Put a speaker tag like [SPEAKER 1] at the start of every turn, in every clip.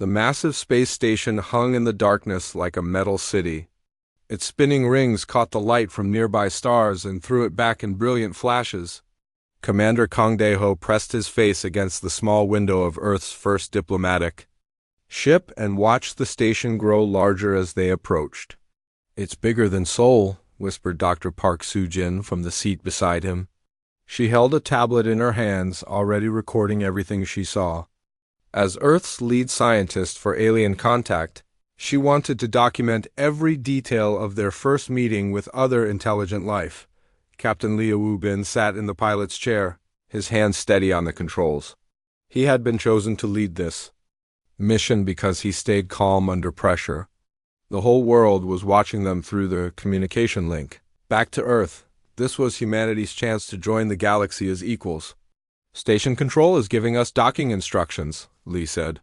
[SPEAKER 1] The massive space station hung in the darkness like a metal city. Its spinning rings caught the light from nearby stars and threw it back in brilliant flashes. Commander Kang Dae-ho pressed his face against the small window of Earth's first diplomatic ship and watched the station grow larger as they approached. "It's bigger than Seoul," whispered Dr. Park Soo-jin from the seat beside him. She held a tablet in her hands, already recording everything she saw. As Earth's lead scientist for alien contact, she wanted to document every detail of their first meeting with other intelligent life. Captain Lee Woo-bin sat in the pilot's chair, his hands steady on the controls. He had been chosen to lead this mission because he stayed calm under pressure. The whole world was watching them through the communication link. Back to Earth, this was humanity's chance to join the galaxy as equals. "Station Control is giving us docking instructions," Lee said.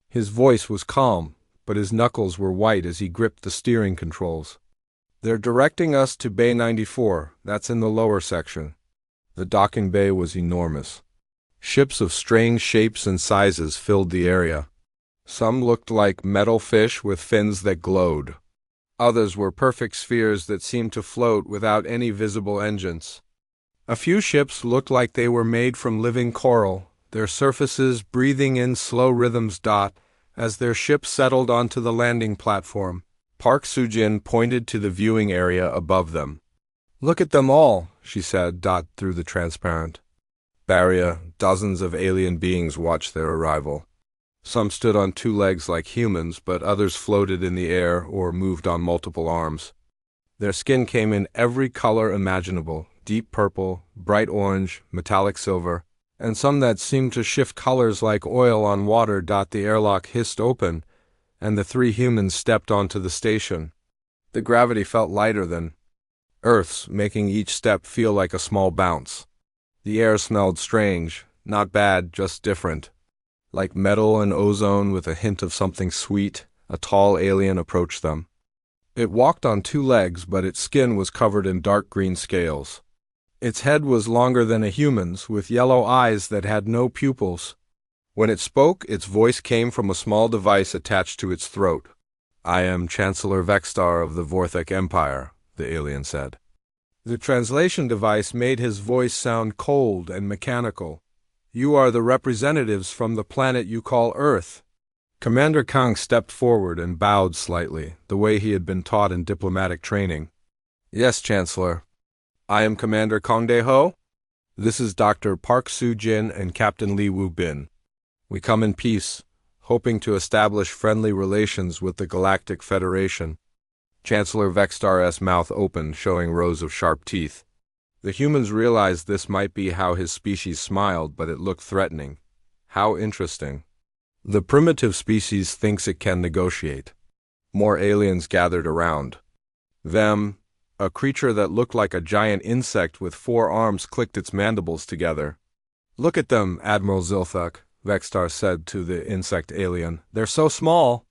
[SPEAKER 1] His voice was calm, but his knuckles were white as he gripped the steering controls. "They're directing us to Bay 94, that's in the lower section." The docking bay was enormous. Ships of strange shapes and sizes filled the area. Some looked like metal fish with fins that glowed. Others were perfect spheres that seemed to float without any visible engines. A few ships looked like they were made from living coral, their surfaces breathing in slow rhythms. As their ship settled onto the landing platform, Park Soo-jin pointed to the viewing area above them. "Look at them all," she said, through the transparent barrier. Dozens of alien beings watched their arrival. Some stood on two legs like humans, but others floated in the air or moved on multiple arms. Their skin came in every color imaginable: deep purple, bright orange, metallic silver, and some that seemed to shift colors like oil on water. The airlock hissed open, and the three humans stepped onto the station. The gravity felt lighter than Earth's, making each step feel like a small bounce. The air smelled strange, not bad, just different. Like metal and ozone with a hint of something sweet, a tall alien approached them. It walked on two legs, but its skin was covered in dark green scales. Its head was longer than a human's, with yellow eyes that had no pupils. When it spoke, its voice came from a small device attached to its throat. "I am Chancellor Vextar of the Vorthek Empire," the alien said. The translation device made his voice sound cold and mechanical. "You are the representatives from the planet you call Earth." Commander Kang stepped forward and bowed slightly, the way he had been taught in diplomatic training. "Yes, Chancellor. I am Commander Kang Dae-ho. This is Dr. Park Soo-jin and Captain Lee Woo-bin. We come in peace, hoping to establish friendly relations with the Galactic Federation." Chancellor Vextar's mouth opened, showing rows of sharp teeth. The humans realized this might be how his species smiled, but it looked threatening. How interesting. The primitive species thinks it can negotiate. More aliens gathered around them. A creature that looked like a giant insect with 4 arms clicked its mandibles together. "Look at them, Admiral Zilthak," Vextar said to the insect alien. "They're so small.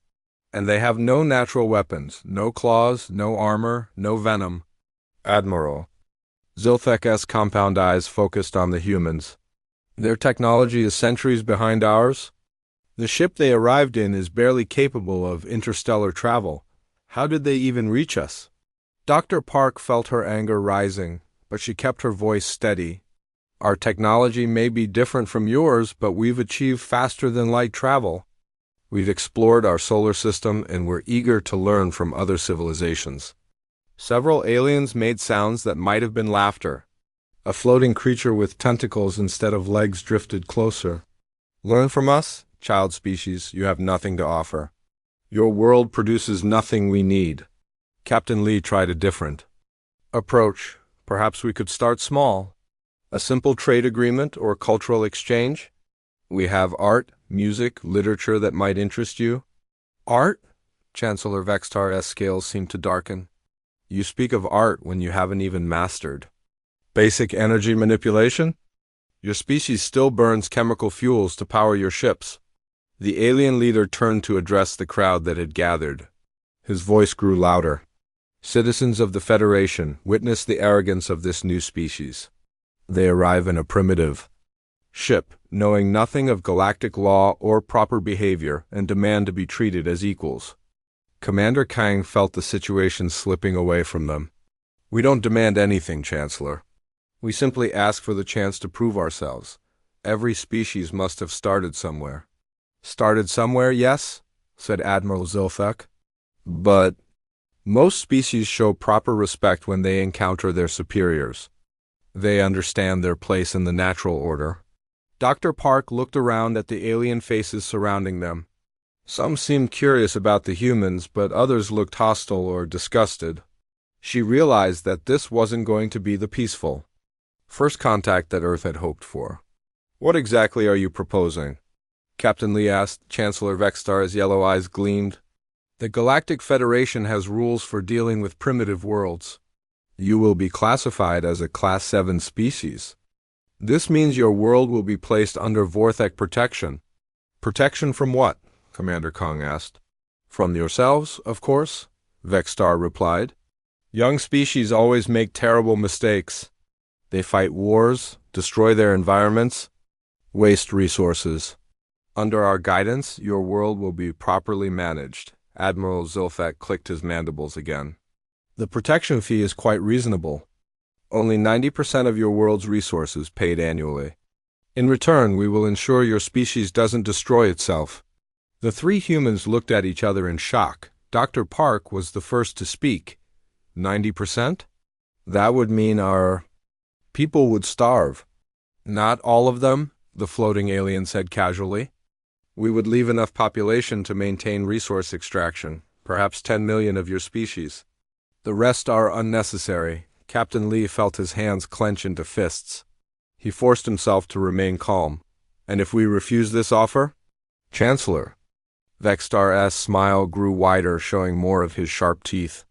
[SPEAKER 1] And they have no natural weapons, no claws, no armor, no venom." "Admiral." Zilthak's compound eyes focused on the humans. "Their technology is centuries behind ours. The ship they arrived in is barely capable of interstellar travel. How did they even reach us?" Dr. Park felt her anger rising, but she kept her voice steady. "Our technology may be different from yours, but we've achieved faster-than-light travel. We've explored our solar system, and we're eager to learn from other civilizations." Several aliens made sounds that might have been laughter. A floating creature with tentacles instead of legs drifted closer. "Learn from us, child species. You have nothing to offer. Your world produces nothing we need." Captain Lee tried a different approach. "Perhaps we could start small. A simple trade agreement or cultural exchange. We have art, music, literature that might interest you." "Art?" Chancellor Vextar's scales seemed to darken. "You speak of art when you haven't even mastered basic energy manipulation? Your species still burns chemical fuels to power your ships." The alien leader turned to address the crowd that had gathered. His voice grew louder. "Citizens of the Federation, witness the arrogance of this new species. They arrive in a primitive ship, knowing nothing of galactic law or proper behavior, and demand to be treated as equals. Commander Kang felt the situation slipping away from them. We don't demand anything, Chancellor. We simply ask for the chance to prove ourselves. Every species must have started somewhere. Started somewhere, yes, said Admiral Zilfek. But most species show proper respect when they encounter their superiors. They understand their place in the natural order. Dr. Park looked around at the alien faces surrounding them. Some seemed curious about the humans, but others looked hostile or disgusted. She realized that this wasn't going to be the peaceful first contact that Earth had hoped for. What exactly are you proposing? Captain Lee asked. Chancellor Vextar's yellow eyes gleamed. The Galactic Federation has rules for dealing with primitive worlds. You will be classified as a Class 7 species. This means your world will be placed under Vorthek protection. Protection from what? Commander Kong asked. From yourselves, of course, Vextar replied. Young species always make terrible mistakes. They fight wars, destroy their environments, waste resources. Under our guidance, your world will be properly managed. Admiral Zilfek clicked his mandibles again. The protection fee is quite reasonable. Only 90% of your world's resources paid annually. In return, we will ensure your species doesn't destroy itself. The three humans looked at each other in shock. Dr. Park was the first to speak. 90%? That would mean our people would starve. Not all of them, the floating alien said casually. We would leave enough population to maintain resource extraction, perhaps 10 million of your species. The rest are unnecessary. Captain Lee felt his hands clench into fists. He forced himself to remain calm. And if we refuse this offer? Chancellor. Vextar's smile grew wider, showing more of his sharp teeth.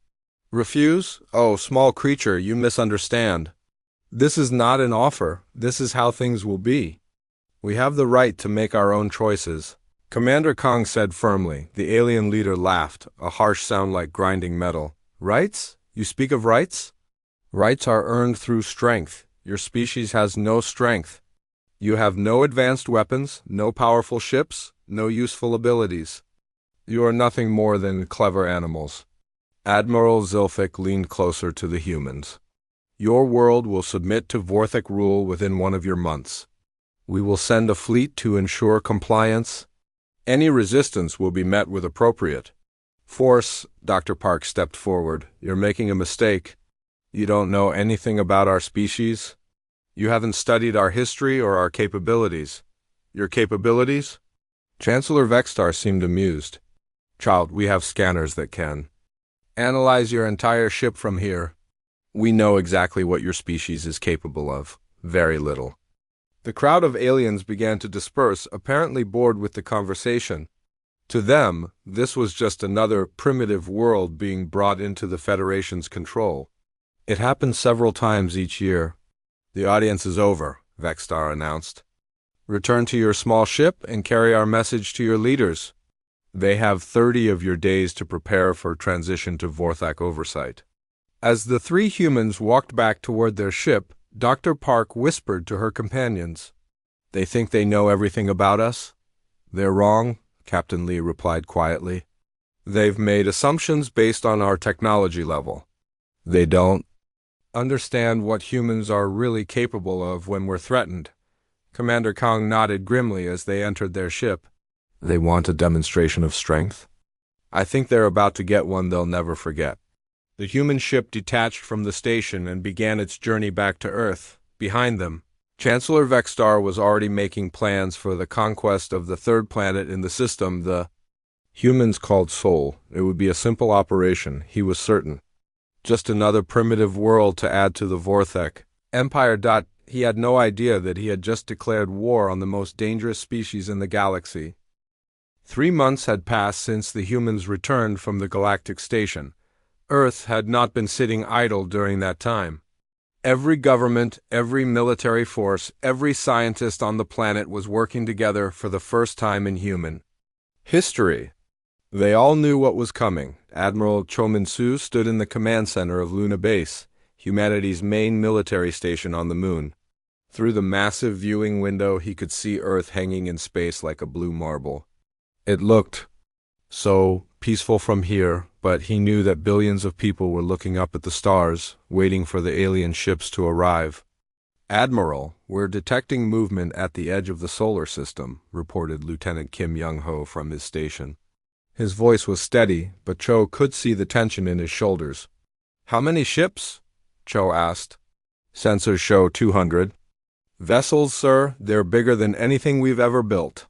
[SPEAKER 1] Refuse? Oh, small creature, you misunderstand. This is not an offer. This is how things will be. We have the right to make our own choices, Commander Kong said firmly. The alien leader laughed, a harsh sound like grinding metal. Rights? You speak of rights? Rights are earned through strength. Your species has no strength. You have no advanced weapons, no powerful ships, no useful abilities. You are nothing more than clever animals. Admiral Zilfik leaned closer to the humans. Your world will submit to Vorthek rule within one of your months. We will send a fleet to ensure compliance. Any resistance will be met with appropriate force. Dr. Park stepped forward. You're making a mistake. You don't know anything about our species. You haven't studied our history or our capabilities. Your capabilities? Chancellor Vextar seemed amused. Child, we have scanners that can analyze your entire ship from here. We know exactly what your species is capable of. Very little. The crowd of aliens began to disperse, apparently bored with the conversation. To them, this was just another primitive world being brought into the Federation's control. It happened several times each year. The audience is over, Vextar announced. Return to your small ship and carry our message to your leaders. They have 30 of your days to prepare for transition to Vorthak oversight. As the three humans walked back toward their ship, Dr. Park whispered to her companions. They think they know everything about us? They're wrong, Captain Lee replied quietly. They've made assumptions based on our technology level. They don't understand what humans are really capable of when we're threatened. Commander Kong nodded grimly as they entered their ship. They want a demonstration of strength? I think they're about to get one they'll never forget. The human ship detached from the station and began its journey back to Earth. Behind them, Chancellor Vextar was already making plans for the conquest of the third planet in the system the humans called Sol. It would be a simple operation, he was certain. Just another primitive world to add to the Vorthek Empire. He had no idea that he had just declared war on the most dangerous species in the galaxy. 3 months had passed since the humans returned from the galactic station. Earth had not been sitting idle during that time. Every government, every military force, every scientist on the planet was working together for the first time in human history. They all knew what was coming. Admiral Chominsu stood in the command center of Luna Base, humanity's main military station on the moon. Through the massive viewing window, he could see Earth hanging in space like a blue marble. It looked so peaceful from here, but he knew that billions of people were looking up at the stars, waiting for the alien ships to arrive. "Admiral, we're detecting movement at the edge of the solar system," reported Lieutenant Kim Young-ho from his station. His voice was steady, but Cho could see the tension in his shoulders. "How many ships?" Cho asked. "Sensors show 200. "Vessels, sir, they're bigger than anything we've ever built."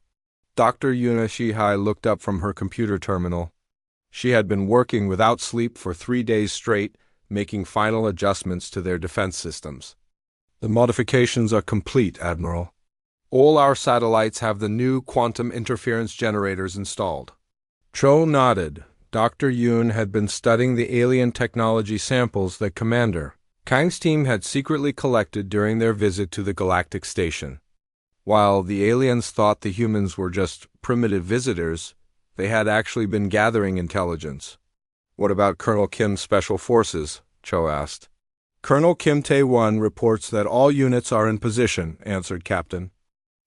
[SPEAKER 1] Dr. Yuna Shihai looked up from her computer terminal. She had been working without sleep for 3 days straight, making final adjustments to their defense systems. "The modifications are complete, Admiral. All our satellites have the new quantum interference generators installed." Cho nodded. Dr. Yoon had been studying the alien technology samples that Commander Kang's team had secretly collected during their visit to the Galactic Station. While the aliens thought the humans were just primitive visitors, they had actually been gathering intelligence. "What about Colonel Kim's Special Forces?" Cho asked. "Colonel Kim Tae-won reports that all units are in position," answered Captain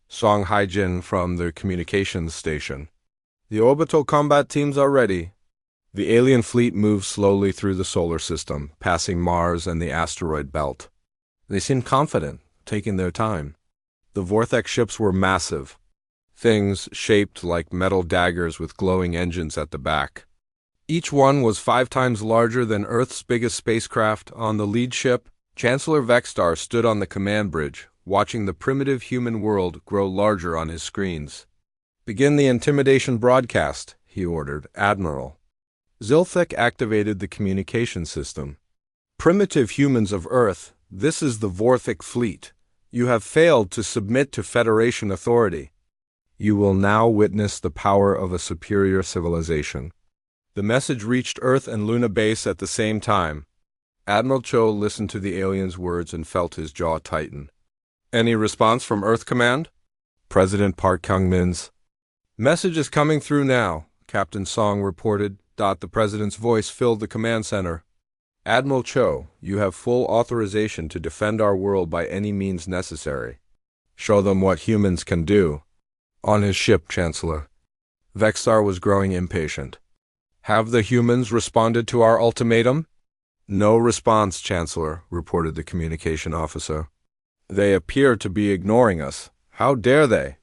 [SPEAKER 1] Song Haijin from the communications station. "The orbital combat teams are ready." The alien fleet moved slowly through the solar system, passing Mars and the asteroid belt. They seemed confident, taking their time. The Vortex ships were massive, things shaped like metal daggers with glowing engines at the back. Each one was 5 times larger than Earth's biggest spacecraft. On the lead ship, Chancellor Vextar stood on the command bridge, watching the primitive human world grow larger on his screens. "Begin the intimidation broadcast," he ordered. "Admiral." Zilthek activated the communication system. "Primitive humans of Earth, this is the Vorthik fleet. You have failed to submit to Federation authority. You will now witness the power of a superior civilization." The message reached Earth and Luna Base at the same time. Admiral Cho listened to the alien's words and felt his jaw tighten. "Any response from Earth Command?" President Park Kyung-min's message is coming through now, Captain Song reported. The president's voice filled the command center. "Admiral Cho, you have full authorization to defend our world by any means necessary. Show them what humans can do." On his ship, Chancellor. Vextar was growing impatient. "Have the humans responded to our ultimatum?" "No response, Chancellor," reported the communication officer. "They appear to be ignoring us. How dare they?"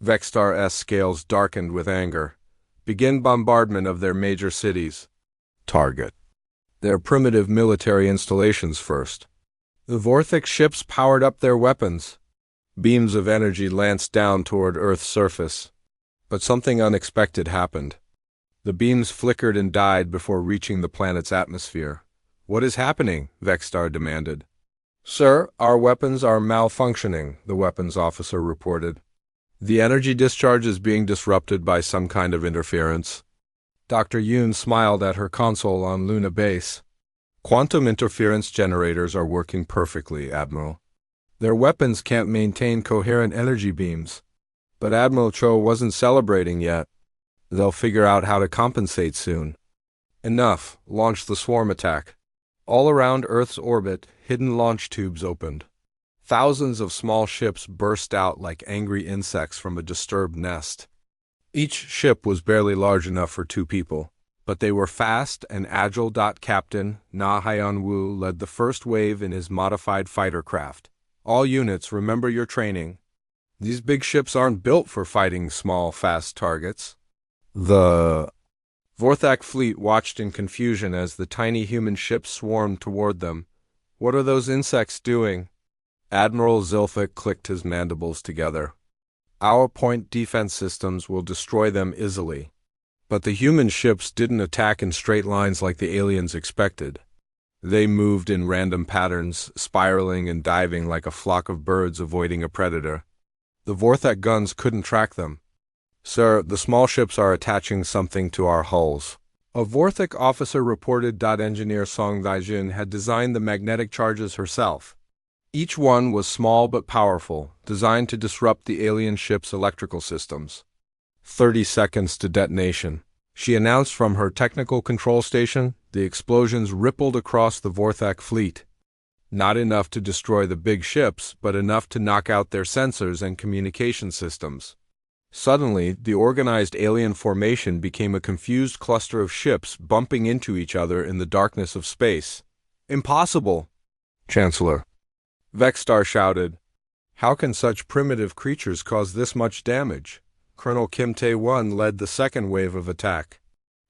[SPEAKER 1] Vextar's scales darkened with anger. "Begin bombardment of their major cities." Target their primitive military installations first. The Vorthik ships powered up their weapons. Beams of energy lanced down toward Earth's surface. But something unexpected happened. The beams flickered and died before reaching the planet's atmosphere. "What is happening?" Vextar demanded. "Sir, our weapons are malfunctioning," the weapons officer reported. "The energy discharge is being disrupted by some kind of interference." Dr. Yoon smiled at her console on Luna Base. "Quantum interference generators are working perfectly, Admiral. Their weapons can't maintain coherent energy beams." But Admiral Cho wasn't celebrating yet. "They'll figure out how to compensate soon." "Enough. Launch the swarm attack." All around Earth's orbit, hidden launch tubes opened. Thousands of small ships burst out like angry insects from a disturbed nest. Each ship was barely large enough for 2 people, but they were fast and agile. Captain Na Hyun-woo led the first wave in his modified fighter craft. "All units, remember your training. These big ships aren't built for fighting small, fast targets." The Vorthak fleet watched in confusion as the tiny human ships swarmed toward them. "What are those insects doing?" Admiral Zilthek clicked his mandibles together. "Our point defense systems will destroy them easily." But the human ships didn't attack in straight lines like the aliens expected. They moved in random patterns, spiraling and diving like a flock of birds avoiding a predator. The Vorthak guns couldn't track them. "Sir, the small ships are attaching something to our hulls." A Vorthak officer reported. Engineer Song Daijin had designed the magnetic charges herself. Each one was small but powerful, designed to disrupt the alien ship's electrical systems. 30 seconds to detonation, she announced from her technical control station. The explosions rippled across the Vorthak fleet. Not enough to destroy the big ships, but enough to knock out their sensors and communication systems. Suddenly, the organized alien formation became a confused cluster of ships bumping into each other in the darkness of space. Impossible! Chancellor Vexstar shouted. How can such primitive creatures cause this much damage? Colonel Kim Tae-won led the second wave of attack.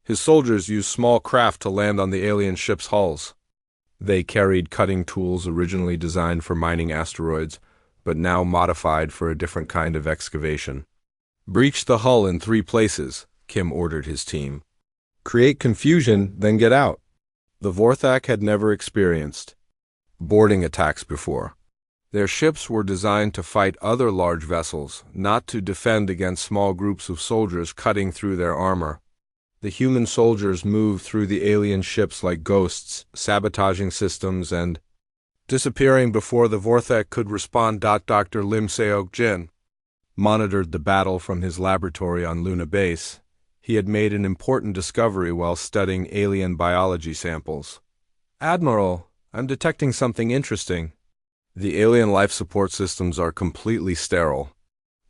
[SPEAKER 1] His soldiers used small craft to land on the alien ships' hulls. They carried cutting tools originally designed for mining asteroids, but now modified for a different kind of excavation. Breach the hull in 3 places, Kim ordered his team. Create confusion, then get out. The Vorthak had never experienced boarding attacks before. Their ships were designed to fight other large vessels, not to defend against small groups of soldiers cutting through their armor. The human soldiers moved through the alien ships like ghosts, sabotaging systems and disappearing before the Vorthak could respond. Dr. Lim Seok-jin monitored the battle from his laboratory on Luna Base. He had made an important discovery while studying alien biology samples. Admiral, I'm detecting something interesting. The alien life support systems are completely sterile.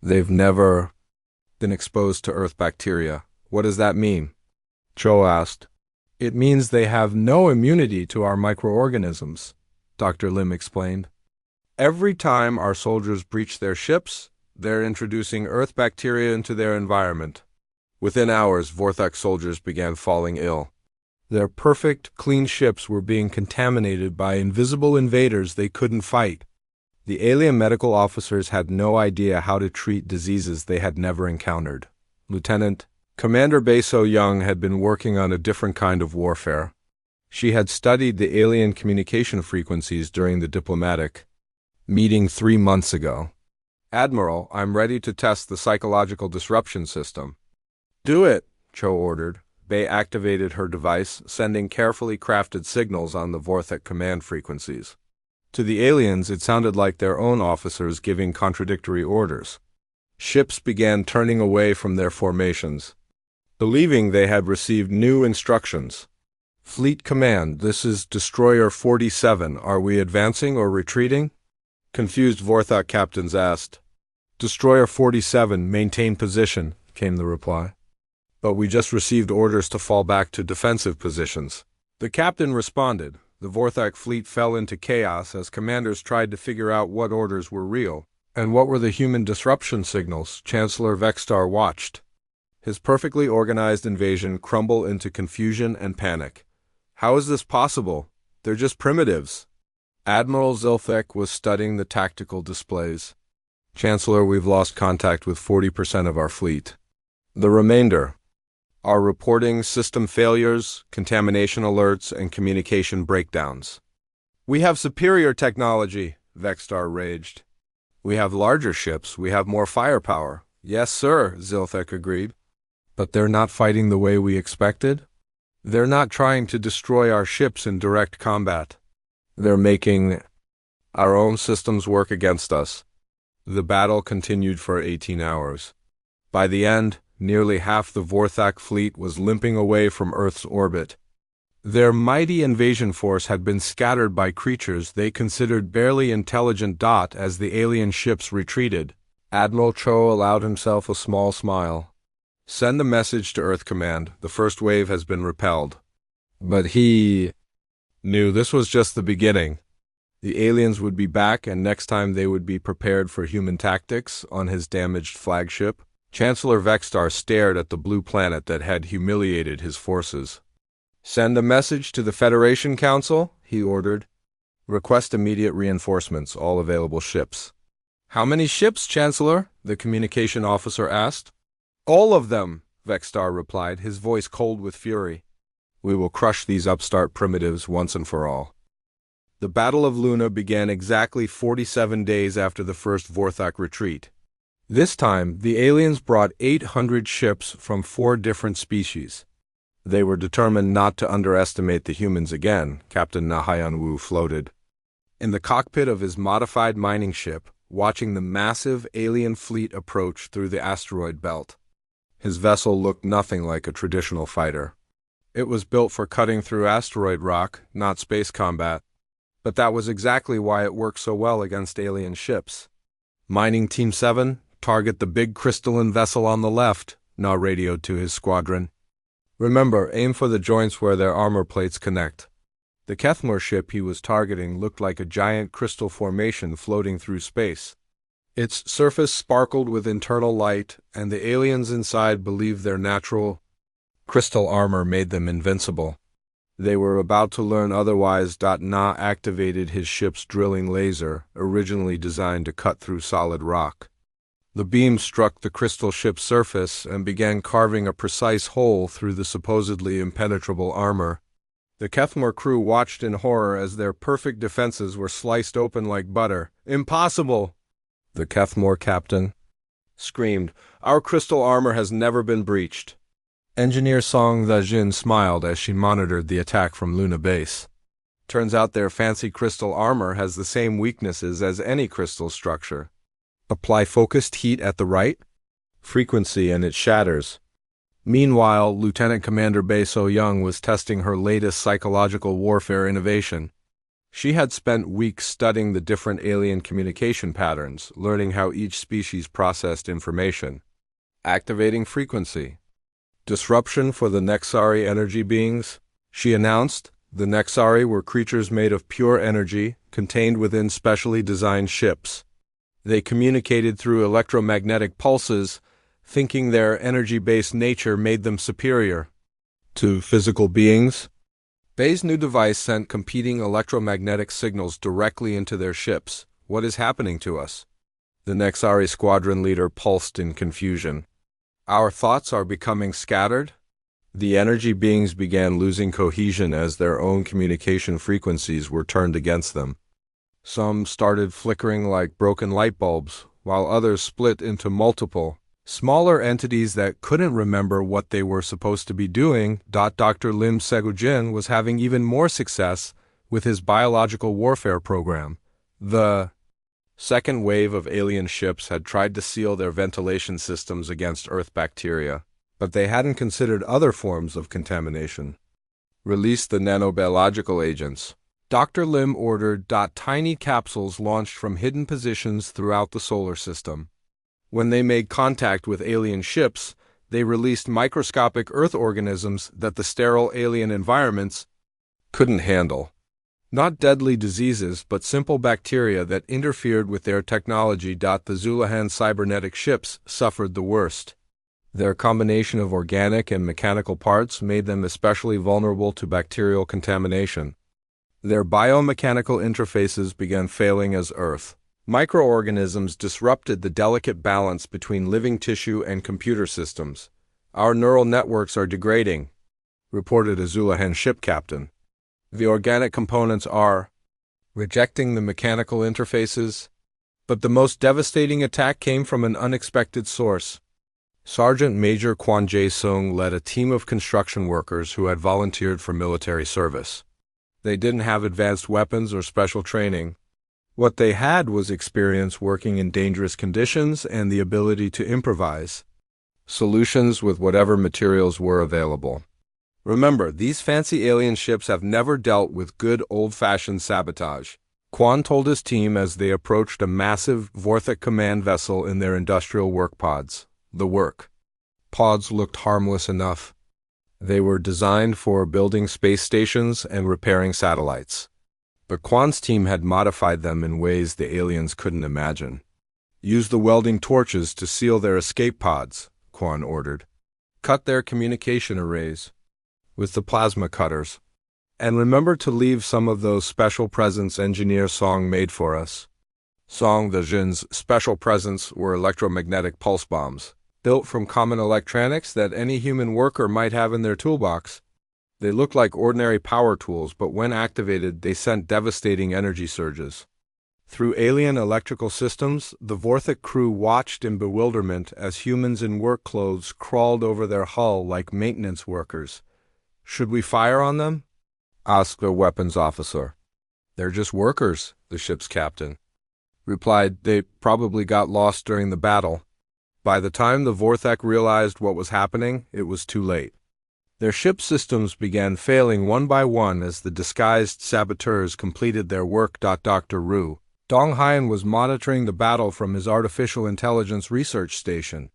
[SPEAKER 1] They've never been exposed to Earth bacteria. What does that mean? Cho asked. It means they have no immunity to our microorganisms, Dr. Lim explained. Every time our soldiers breach their ships, they're introducing Earth bacteria into their environment. Within hours, Vorthak soldiers began falling ill. Their perfect, clean ships were being contaminated by invisible invaders they couldn't fight. The alien medical officers had no idea how to treat diseases they had never encountered. Lieutenant Commander Bae So-young had been working on a different kind of warfare. She had studied the alien communication frequencies during the diplomatic meeting 3 months ago. Admiral, I'm ready to test the psychological disruption system. Do it, Cho ordered. Bae activated her device, sending carefully crafted signals on the Vorthak command frequencies. To the aliens, it sounded like their own officers giving contradictory orders. Ships began turning away from their formations, believing they had received new instructions. Fleet Command, this is Destroyer 47. Are we advancing or retreating? Confused Vorthak captains asked. Destroyer 47, maintain position, came the reply. But we just received orders to fall back to defensive positions. The captain responded. The Vorthak fleet fell into chaos as commanders tried to figure out what orders were real, and what were the human disruption signals. Chancellor Vexstar watched his perfectly organized invasion crumble into confusion and panic. How is this possible? They're just primitives. Admiral Zilthek was studying the tactical displays. Chancellor, we've lost contact with 40% of our fleet. The remainder are reporting system failures, contamination alerts, and communication breakdowns. We have superior technology, Vexstar raged. We have larger ships, we have more firepower. Yes, sir, Zilthek agreed. But they're not fighting the way we expected? They're not trying to destroy our ships in direct combat. They're making our own systems work against us. The battle continued for 18 hours. By the end, nearly half the Vorthak fleet was limping away from Earth's orbit. Their mighty invasion force had been scattered by creatures they considered barely intelligent. As the alien ships retreated, Admiral Cho allowed himself a small smile. Send a message to Earth Command. The first wave has been repelled. But he knew this was just the beginning. The aliens would be back, and next time they would be prepared for human tactics on his damaged flagship. Chancellor Vexstar stared at the blue planet that had humiliated his forces. Send a message to the Federation Council, he ordered. Request immediate reinforcements, all available ships. How many ships, Chancellor? The communication officer asked. All of them, Vexstar replied, his voice cold with fury. We will crush these upstart primitives once and for all. The Battle of Luna began exactly 47 days after the first Vorthak retreat. This time, the aliens brought 800 ships from 4 different species. They were determined not to underestimate the humans again, Captain Na Wu floated in the cockpit of his modified mining ship, watching the massive alien fleet approach through the asteroid belt. His vessel looked nothing like a traditional fighter. It was built for cutting through asteroid rock, not space combat. But that was exactly why it worked so well against alien ships. Mining Team 7, target the big crystalline vessel on the left, Na radioed to his squadron. Remember, aim for the joints where their armor plates connect. The Kethmor ship he was targeting looked like a giant crystal formation floating through space. Its surface sparkled with internal light, and the aliens inside believed their natural crystal armor made them invincible. They were about to learn otherwise. Na activated his ship's drilling laser, originally designed to cut through solid rock. The beam struck the crystal ship's surface and began carving a precise hole through the supposedly impenetrable armor. The Kethmor crew watched in horror as their perfect defenses were sliced open like butter. "Impossible!" The Kethmor captain screamed. "Our crystal armor has never been breached." Engineer Song The-jin smiled as she monitored the attack from Luna Base. Turns out their fancy crystal armor has the same weaknesses as any crystal structure. Apply focused heat at the right frequency and it shatters. Meanwhile, Lieutenant Commander Bae So-young was testing her latest psychological warfare innovation. She had spent weeks studying the different alien communication patterns, learning how each species processed information. Activating frequency. Disruption for the Nexari energy beings, she announced. The Nexari were creatures made of pure energy, contained within specially designed ships. They communicated through electromagnetic pulses, thinking their energy-based nature made them superior to physical beings. Bae's new device sent competing electromagnetic signals directly into their ships. "What is happening to us?" The Nexari squadron leader pulsed in confusion. "Our thoughts are becoming scattered?" The energy beings began losing cohesion as their own communication frequencies were turned against them. Some started flickering like broken light bulbs, while others split into multiple, smaller entities that couldn't remember what they were supposed to be doing. Dr. Lim Segujin was having even more success with his biological warfare program. The second wave of alien ships had tried to seal their ventilation systems against Earth bacteria, but they hadn't considered other forms of contamination. Release the nanobiological agents. Dr. Lim ordered. Tiny capsules launched from hidden positions throughout the solar system. When they made contact with alien ships, they released microscopic Earth organisms that the sterile alien environments couldn't handle. Not deadly diseases, but simple bacteria that interfered with their technology. The Zulahan cybernetic ships suffered the worst. Their combination of organic and mechanical parts made them especially vulnerable to bacterial contamination. Their biomechanical interfaces began failing as Earth. Microorganisms disrupted the delicate balance between living tissue and computer systems. "Our neural networks are degrading," reported a Zulahan ship captain. "The organic components are rejecting the mechanical interfaces." But the most devastating attack came from an unexpected source. Sergeant Major Kwon Jae-sung led a team of construction workers who had volunteered for military service. They didn't have advanced weapons or special training. What they had was experience working in dangerous conditions and the ability to improvise solutions with whatever materials were available. Remember, these fancy alien ships have never dealt with good old-fashioned sabotage. Kwon told his team as they approached a massive Vorthic command vessel in their industrial work pods. The work pods looked harmless enough. They were designed for building space stations and repairing satellites. But Kwon's team had modified them in ways the aliens couldn't imagine. "Use the welding torches to seal their escape pods," Kwon ordered. "Cut their communication arrays with the plasma cutters. And remember to leave some of those special presents Engineer Song made for us." Song The-jin's special presents were electromagnetic pulse bombs, built from common electronics that any human worker might have in their toolbox. They looked like ordinary power tools, but when activated, they sent devastating energy surges. Through alien electrical systems, the Vorthic crew watched in bewilderment as humans in work clothes crawled over their hull like maintenance workers. "Should we fire on them?" asked a weapons officer. "They're just workers," the ship's captain replied. "They probably got lost during the battle." By the time the Vorthak realized what was happening, it was too late. Their ship systems began failing one by one as the disguised saboteurs completed their work. Dr. Ru Donghayan was monitoring the battle from his artificial intelligence research station.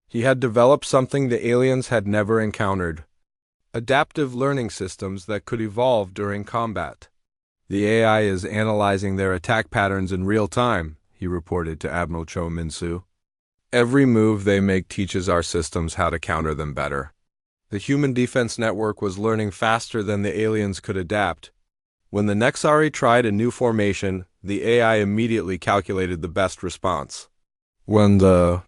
[SPEAKER 1] He had developed something the aliens had never encountered: adaptive learning systems that could evolve during combat. The AI is analyzing their attack patterns in real time, he reported to Admiral Cho Min-soo. Every move they make teaches our systems how to counter them better. The human defense network was learning faster than the aliens could adapt. When the Nexari tried a new formation, the AI immediately calculated the best response. When the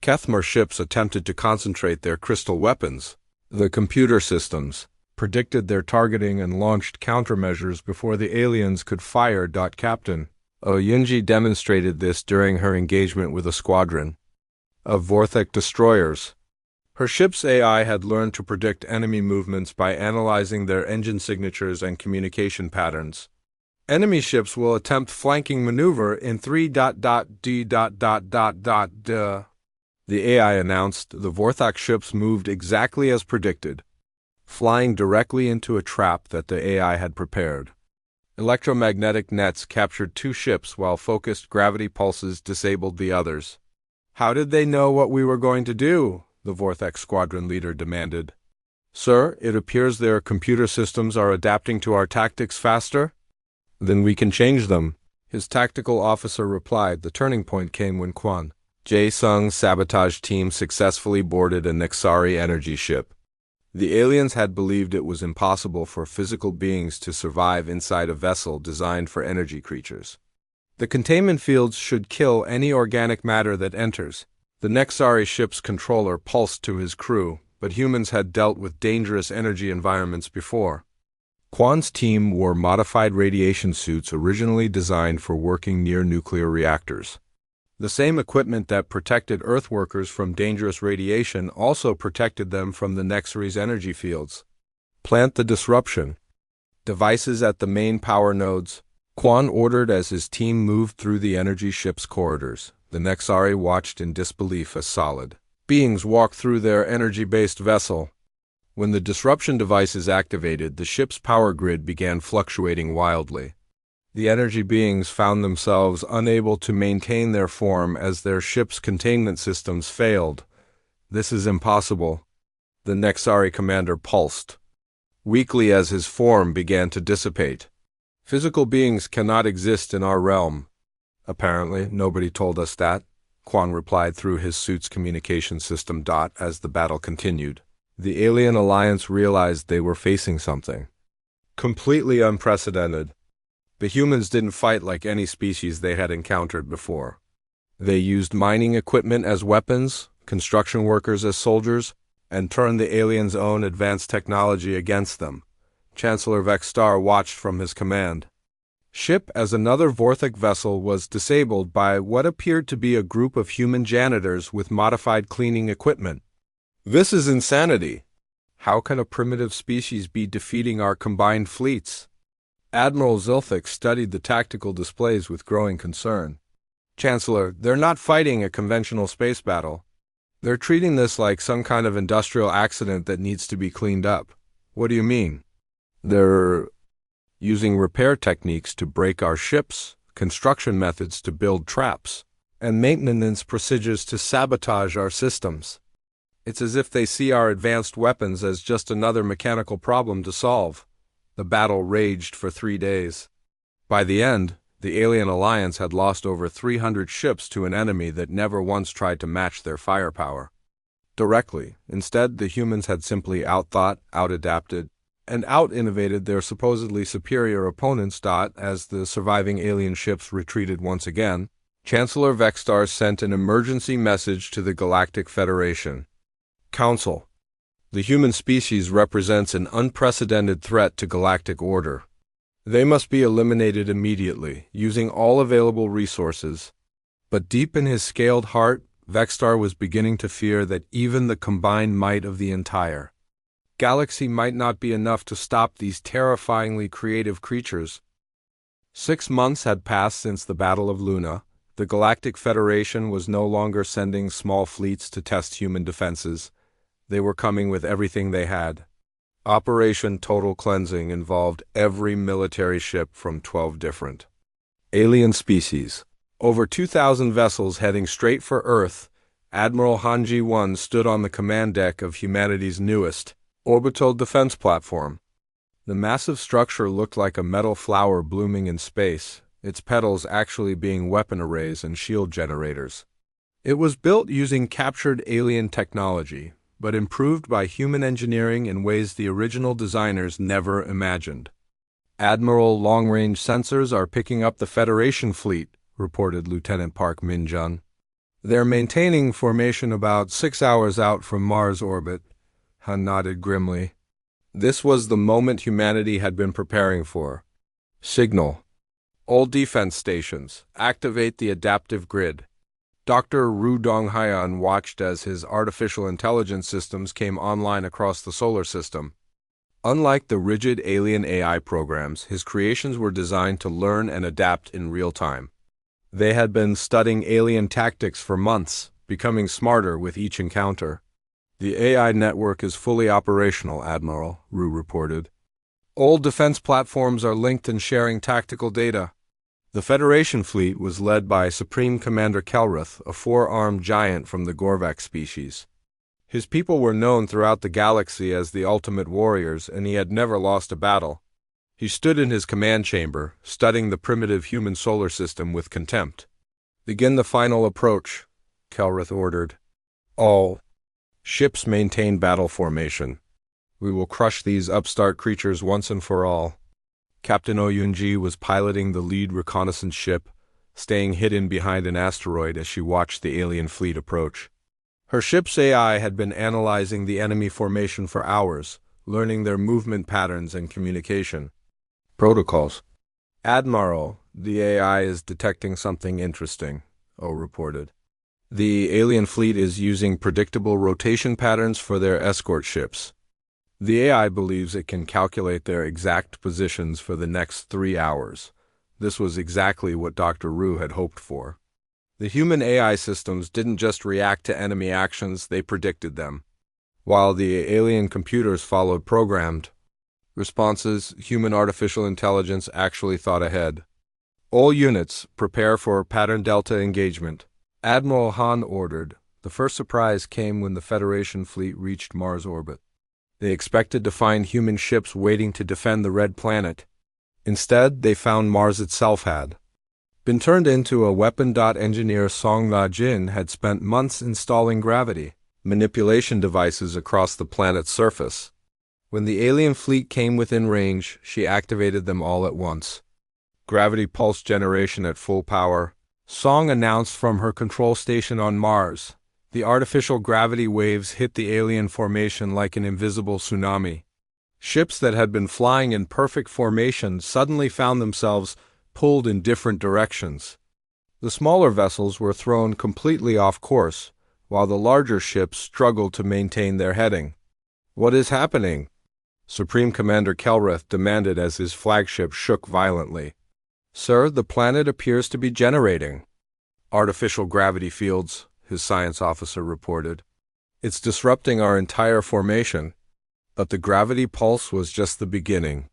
[SPEAKER 1] Kethmer ships attempted to concentrate their crystal weapons, the computer systems predicted their targeting and launched countermeasures before the aliens could fire. Captain Oyunji demonstrated this during her engagement with a squadron of Vorthek destroyers. Her ship's AI had learned to predict enemy movements by analyzing their engine signatures and communication patterns. Enemy ships will attempt flanking maneuver in 3.d. The AI announced the Vorthak ships moved exactly as predicted, flying directly into a trap that the AI had prepared. Electromagnetic nets captured 2 ships while focused gravity pulses disabled the others. How did they know what we were going to do? The Vorthak squadron leader demanded. Sir, it appears their computer systems are adapting to our tactics faster. Then we can change them, his tactical officer replied. The turning point came when Quan Jae-sung's sabotage team successfully boarded a Nexari energy ship. The aliens had believed it was impossible for physical beings to survive inside a vessel designed for energy creatures. The containment fields should kill any organic matter that enters. The Nexari ship's controller pulsed to his crew, but humans had dealt with dangerous energy environments before. Quan's team wore modified radiation suits originally designed for working near nuclear reactors. The same equipment that protected Earth workers from dangerous radiation also protected them from the Nexari's energy fields. Plant the disruption devices at the main power nodes, Quan ordered as his team moved through the energy ship's corridors. The Nexari watched in disbelief as solid beings walked through their energy-based vessel. When the disruption devices activated, the ship's power grid began fluctuating wildly. The energy beings found themselves unable to maintain their form as their ship's containment systems failed. This is impossible. The Nexari commander pulsed weakly as his form began to dissipate. Physical beings cannot exist in our realm. Apparently, nobody told us that, Quan replied through his suit's communication system. As the battle continued, the alien alliance realized they were facing something completely unprecedented. The humans didn't fight like any species they had encountered before. They used mining equipment as weapons, construction workers as soldiers, and turned the aliens' own advanced technology against them. Chancellor Vextar watched from his command ship as another Vorthak vessel was disabled by what appeared to be a group of human janitors with modified cleaning equipment. This is insanity. How can a primitive species be defeating our combined fleets? Admiral Zilthik studied the tactical displays with growing concern. Chancellor, they're not fighting a conventional space battle. They're treating this like some kind of industrial accident that needs to be cleaned up. What do you mean? They're using repair techniques to break our ships, construction methods to build traps, and maintenance procedures to sabotage our systems. It's as if they see our advanced weapons as just another mechanical problem to solve. The battle raged for 3 days. By the end, the alien alliance had lost over 300 ships to an enemy that never once tried to match their firepower directly. Instead, the humans had simply outthought, outadapted, and out-innovated their supposedly superior opponents. As the surviving alien ships retreated once again, Chancellor Vextar sent an emergency message to the Galactic Federation. Council, the human species represents an unprecedented threat to galactic order. They must be eliminated immediately, using all available resources. But deep in his scaled heart, Vextar was beginning to fear that even the combined might of the entire galaxy might not be enough to stop these terrifyingly creative creatures. 6 months had passed since the Battle of Luna. The Galactic Federation was no longer sending small fleets to test human defenses. They were coming with everything they had. Operation Total Cleansing involved every military ship from 12 different alien species. Over 2,000 vessels heading straight for Earth. Admiral Han Ji-won stood on the command deck of humanity's newest orbital defense platform. The massive structure looked like a metal flower blooming in space, its petals actually being weapon arrays and shield generators. It was built using captured alien technology, but improved by human engineering in ways the original designers never imagined. Admiral long-range sensors are picking up the Federation fleet, reported Lieutenant Park Min-jun. They're maintaining formation about 6 hours out from Mars orbit. Han nodded grimly. This was the moment humanity had been preparing for. Signal. All defense stations, activate the adaptive grid. Dr. Ru Donghayan watched as his artificial intelligence systems came online across the solar system. Unlike the rigid alien AI programs, his creations were designed to learn and adapt in real time. They had been studying alien tactics for months, becoming smarter with each encounter. The AI network is fully operational, Admiral, Ru reported. All defense platforms are linked and sharing tactical data. The Federation fleet was led by Supreme Commander Kelrith, a four-armed giant from the Gorvak species. His people were known throughout the galaxy as the ultimate warriors, and he had never lost a battle. He stood in his command chamber, studying the primitive human solar system with contempt. Begin the final approach, Kelrith ordered. All ships maintain battle formation. We will crush these upstart creatures once and for all. Captain Oyunji was piloting the lead reconnaissance ship, staying hidden behind an asteroid as she watched the alien fleet approach. Her ship's AI had been analyzing the enemy formation for hours, learning their movement patterns and communication. Protocols. Admiral, the AI is detecting something interesting, O reported. The alien fleet is using predictable rotation patterns for their escort ships. The AI believes it can calculate their exact positions for the next 3 hours. This was exactly what Dr. Ru had hoped for. The human AI systems didn't just react to enemy actions, they predicted them. While the alien computers followed programmed responses, human artificial intelligence actually thought ahead. All units, prepare for pattern delta engagement. Admiral Han ordered. The first surprise came when the Federation fleet reached Mars orbit. They expected to find human ships waiting to defend the Red Planet. Instead, they found Mars itself had been turned into a weapon. Engineer Song La-jin had spent months installing gravity manipulation devices across the planet's surface. When the alien fleet came within range, she activated them all at once. Gravity pulse generation at full power, Song announced from her control station on Mars. The artificial gravity waves hit the alien formation like an invisible tsunami. Ships that had been flying in perfect formation suddenly found themselves pulled in different directions. The smaller vessels were thrown completely off course, while the larger ships struggled to maintain their heading. What is happening? Supreme Commander Kelrith demanded as his flagship shook violently. Sir, the planet appears to be generating artificial gravity fields, his science officer reported. It's disrupting our entire formation. But the gravity pulse was just the beginning.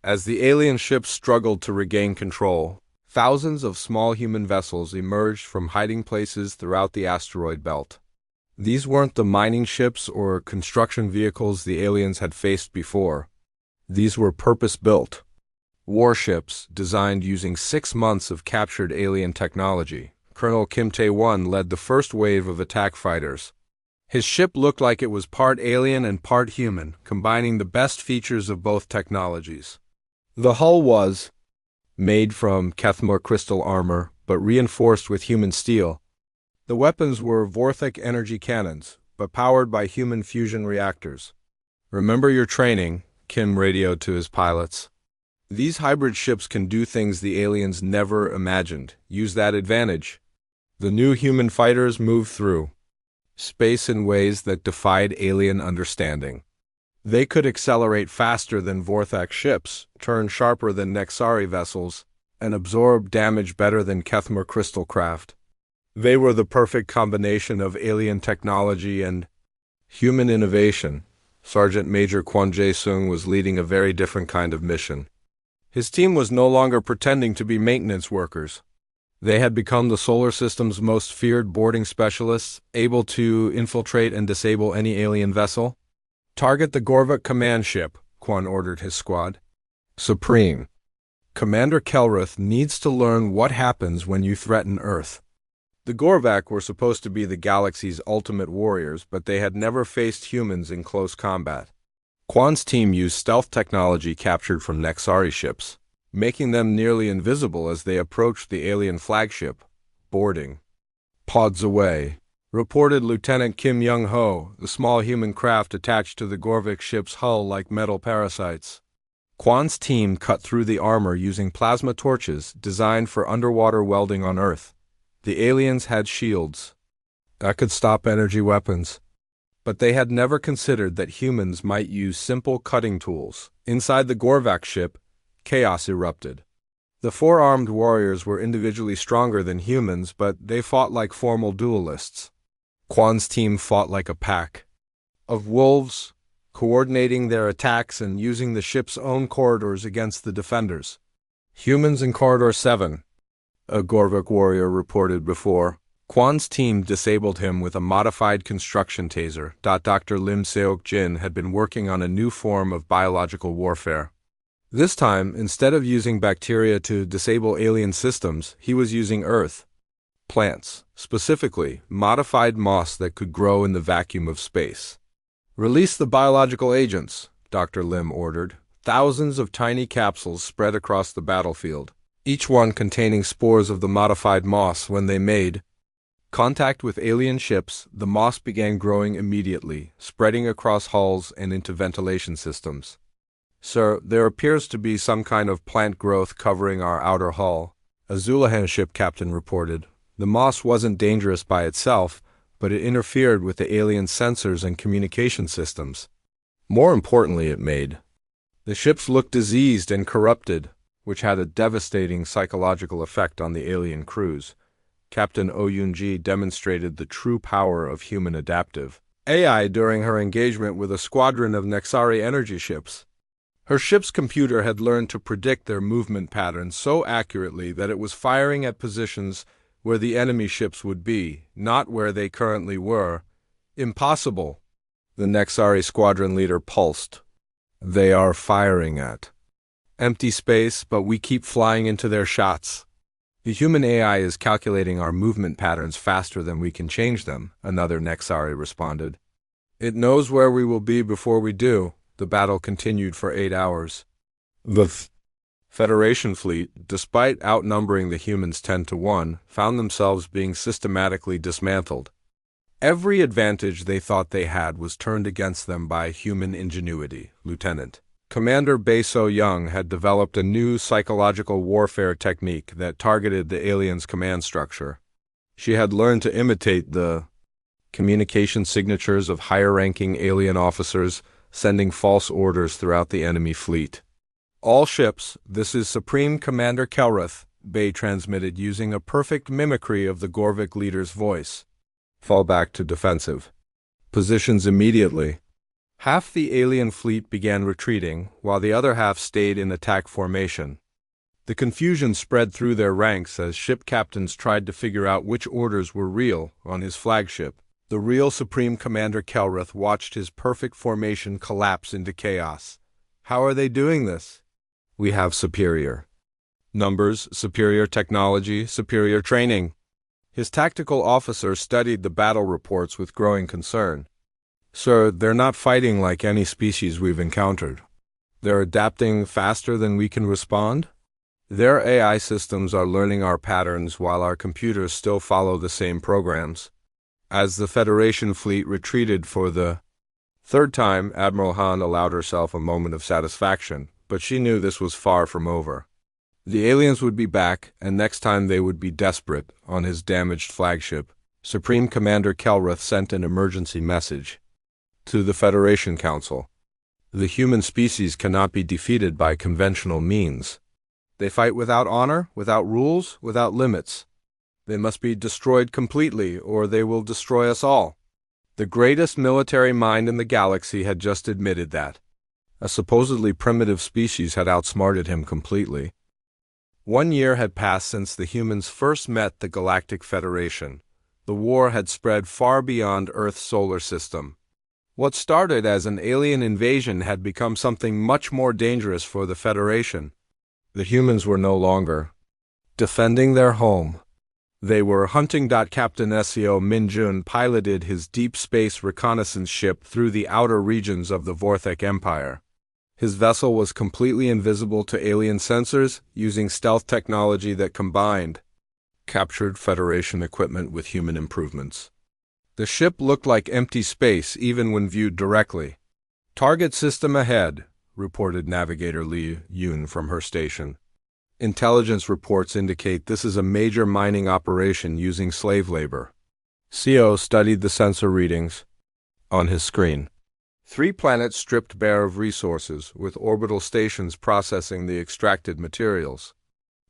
[SPEAKER 1] As the alien ships struggled to regain control, thousands of small human vessels emerged from hiding places throughout the asteroid belt. These weren't the mining ships or construction vehicles the aliens had faced before. These were purpose-built warships designed using 6 months of captured alien technology. Colonel Kim Tae-won led the first wave of attack fighters. His ship looked like it was part alien and part human, combining the best features of both technologies. The hull was made from Kethmar crystal armor, but reinforced with human steel. The weapons were Vorthek energy cannons, but powered by human fusion reactors. Remember your training, Kim radioed to his pilots. These hybrid ships can do things the aliens never imagined. Use that advantage. The new human fighters moved through space in ways that defied alien understanding. They could accelerate faster than Vorthak ships, turn sharper than Nexari vessels, and absorb damage better than Kethmar crystal craft. They were the perfect combination of alien technology and human innovation. Sergeant Major Kwon Jae-sung was leading a very different kind of mission. His team was no longer pretending to be maintenance workers. They had become the solar system's most feared boarding specialists, able to infiltrate and disable any alien vessel. Target the Gorvik command ship, Kwon ordered his squad. Supreme. Commander Kelrith needs to learn what happens when you threaten Earth. The Gorvak were supposed to be the galaxy's ultimate warriors, but they had never faced humans in close combat. Kwon's team used stealth technology captured from Nexari ships, making them nearly invisible as they approached the alien flagship. Boarding. Pods away, reported Lieutenant Kim Young-ho, the small human craft attached to the Gorvik ship's hull like metal parasites. Kwon's team cut through the armor using plasma torches designed for underwater welding on Earth. The aliens had shields that could stop energy weapons, but they had never considered that humans might use simple cutting tools. Inside the Gorvak ship, chaos erupted. The four-armed warriors were individually stronger than humans, but they fought like formal duelists. Kwon's team fought like a pack of wolves, coordinating their attacks and using the ship's own corridors against the defenders. Humans in Corridor 7, a Gorvik warrior reported before. Kwon's team disabled him with a modified construction taser. Dr. Lim Seok-jin had been working on a new form of biological warfare. This time, instead of using bacteria to disable alien systems, he was using Earth. Plants, specifically modified moss that could grow in the vacuum of space. Release the biological agents, Dr. Lim ordered. Thousands of tiny capsules spread across the battlefield, each one containing spores of the modified moss. When they made contact with alien ships, the moss began growing immediately, spreading across hulls and into ventilation systems. Sir, there appears to be some kind of plant growth covering our outer hull, a Zulahan ship captain reported. The moss wasn't dangerous by itself, but it interfered with the alien sensors and communication systems. More importantly, it made the ships look diseased and corrupted, which had a devastating psychological effect on the alien crews. Captain Oh Yoon-ji demonstrated the true power of human adaptive AI during her engagement with a squadron of Nexari energy ships. Her ship's computer had learned to predict their movement patterns so accurately that it was firing at positions where the enemy ships would be, not where they currently were. Impossible. The Nexari squadron leader pulsed. They are firing at empty space, but we keep flying into their shots. The human AI is calculating our movement patterns faster than we can change them, another Nexari responded. It knows where we will be before we do. The battle continued for 8 hours. The Federation fleet, despite outnumbering the humans 10-1, found themselves being systematically dismantled. Every advantage they thought they had was turned against them by human ingenuity. Lieutenant Commander Bae So-young had developed a new psychological warfare technique that targeted the aliens' command structure. She had learned to imitate the communication signatures of higher-ranking alien officers, sending false orders throughout the enemy fleet. All ships, this is Supreme Commander Kelrith, Bae transmitted using a perfect mimicry of the Gorvik leader's voice. Fall back to defensive positions immediately. Half the alien fleet began retreating, while the other half stayed in attack formation. The confusion spread through their ranks as ship captains tried to figure out which orders were real on his flagship. The real Supreme Commander Kelrith watched his perfect formation collapse into chaos. How are they doing this? We have superior numbers, superior technology, superior training. His tactical officer studied the battle reports with growing concern. Sir, they're not fighting like any species we've encountered. They're adapting faster than we can respond. Their AI systems are learning our patterns while our computers still follow the same programs. As the Federation fleet retreated for the third time, Admiral Han allowed herself a moment of satisfaction, but she knew this was far from over. The aliens would be back, and next time they would be desperate. On his damaged flagship, Supreme Commander Kelrith sent an emergency message to the Federation Council. The human species cannot be defeated by conventional means. They fight without honor, without rules, without limits. They must be destroyed completely, or they will destroy us all. The greatest military mind in the galaxy had just admitted that a supposedly primitive species had outsmarted him completely. 1 year had passed since the humans first met the Galactic Federation. The war had spread far beyond Earth's solar system. What started as an alien invasion had become something much more dangerous for the Federation. The humans were no longer defending their home. They were hunting. Captain Seo Min-jun piloted his deep space reconnaissance ship through the outer regions of the Vorthek Empire. His vessel was completely invisible to alien sensors, using stealth technology that combined captured Federation equipment with human improvements. The ship looked like empty space even when viewed directly. "Target system ahead," reported Navigator Li Yun from her station. "Intelligence reports indicate this is a major mining operation using slave labor." Seo studied the sensor readings on his screen. 3 planets stripped bare of resources, with orbital stations processing the extracted materials.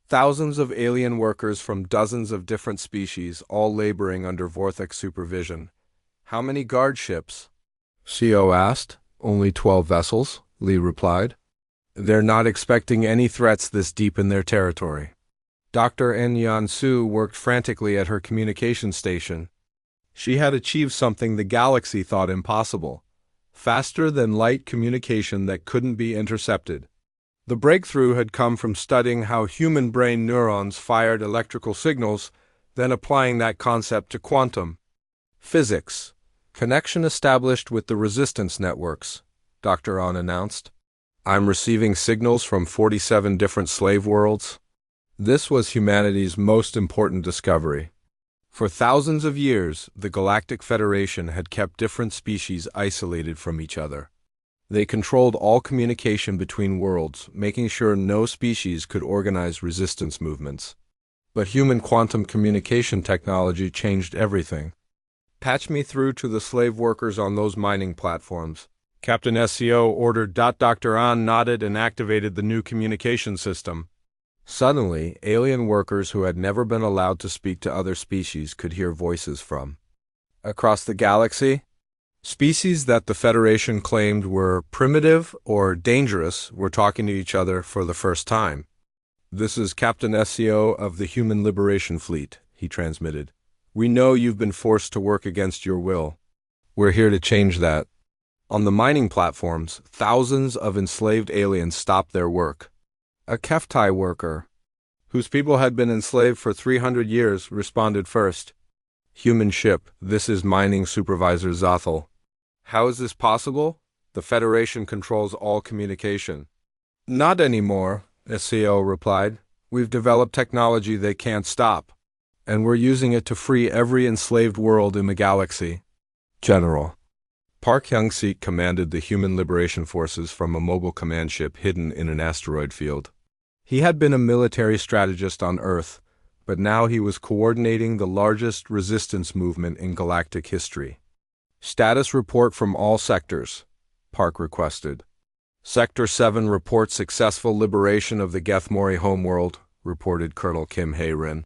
[SPEAKER 1] Thousands of alien workers from dozens of different species, all laboring under Vorthek supervision. "How many guard ships?" Seo asked. "Only 12 vessels," Li replied. "They're not expecting any threats this deep in their territory." Dr. En Yan-su worked frantically at her communication station. She had achieved something the galaxy thought impossible: faster-than-light communication that couldn't be intercepted. The breakthrough had come from studying how human brain neurons fired electrical signals, then applying that concept to quantum physics. "Connection established with the resistance networks," Dr. An announced. "I'm receiving signals from 47 different slave worlds." This was humanity's most important discovery. For thousands of years, the Galactic Federation had kept different species isolated from each other. They controlled all communication between worlds, making sure no species could organize resistance movements. But human quantum communication technology changed everything. "Patch me through to the slave workers on those mining platforms," Captain Seo ordered. Dr. An nodded and activated the new communication system. Suddenly, alien workers who had never been allowed to speak to other species could hear voices from across the galaxy. Species that the Federation claimed were primitive or dangerous were talking to each other for the first time. "This is Captain Seo of the Human Liberation Fleet," he transmitted. "We know you've been forced to work against your will. We're here to change that." On the mining platforms, thousands of enslaved aliens stopped their work. A HFY worker, whose people had been enslaved for 300 years, responded first. "Human ship, this is Mining Supervisor Zothel." "How is this possible? The Federation controls all communication." "Not anymore," Seo replied. "We've developed technology they can't stop, and we're using it to free every enslaved world in the galaxy." General Park Hyung-sik commanded the Human Liberation Forces from a mobile command ship hidden in an asteroid field. He had been a military strategist on Earth, but now he was coordinating the largest resistance movement in galactic history. "Status report from all sectors," Park requested. "Sector 7 reports successful liberation of the Gethmori homeworld," reported Colonel Kim Hae-rin.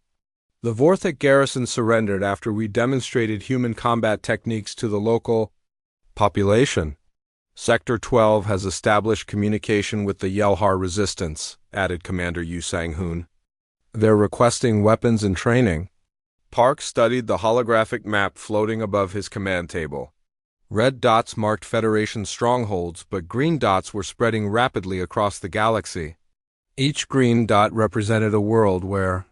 [SPEAKER 1] "The Vorthek garrison surrendered after we demonstrated human combat techniques to the local population. Sector 12 has established communication with the Yelhar resistance," added Commander Yu Sang-hoon. "They're requesting weapons and training." Park studied the holographic map floating above his command table. Red dots marked Federation strongholds, but green dots were spreading rapidly across the galaxy. Each green dot represented a world where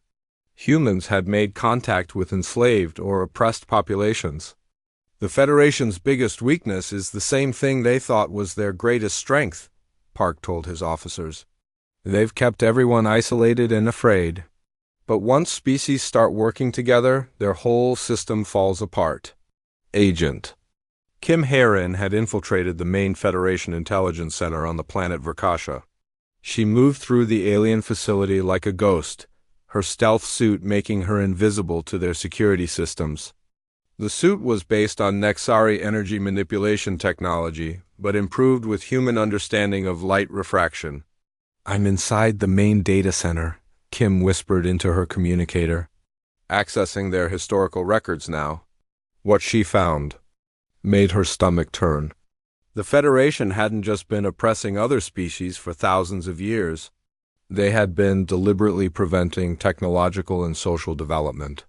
[SPEAKER 1] humans had made contact with enslaved or oppressed populations. "The Federation's biggest weakness is the same thing they thought was their greatest strength," Park told his officers. "They've kept everyone isolated and afraid. But once species start working together, their whole system falls apart." Agent Kim Hae-rin had infiltrated the main Federation intelligence center on the planet Verkasha. She moved through the alien facility like a ghost, her stealth suit making her invisible to their security systems. The suit was based on Nexari energy manipulation technology, but improved with human understanding of light refraction. "I'm inside the main data center," Kim whispered into her communicator. "Accessing their historical records now." What she found. made her stomach turn. The Federation hadn't just been oppressing other species for thousands of years. They had been deliberately preventing technological and social development.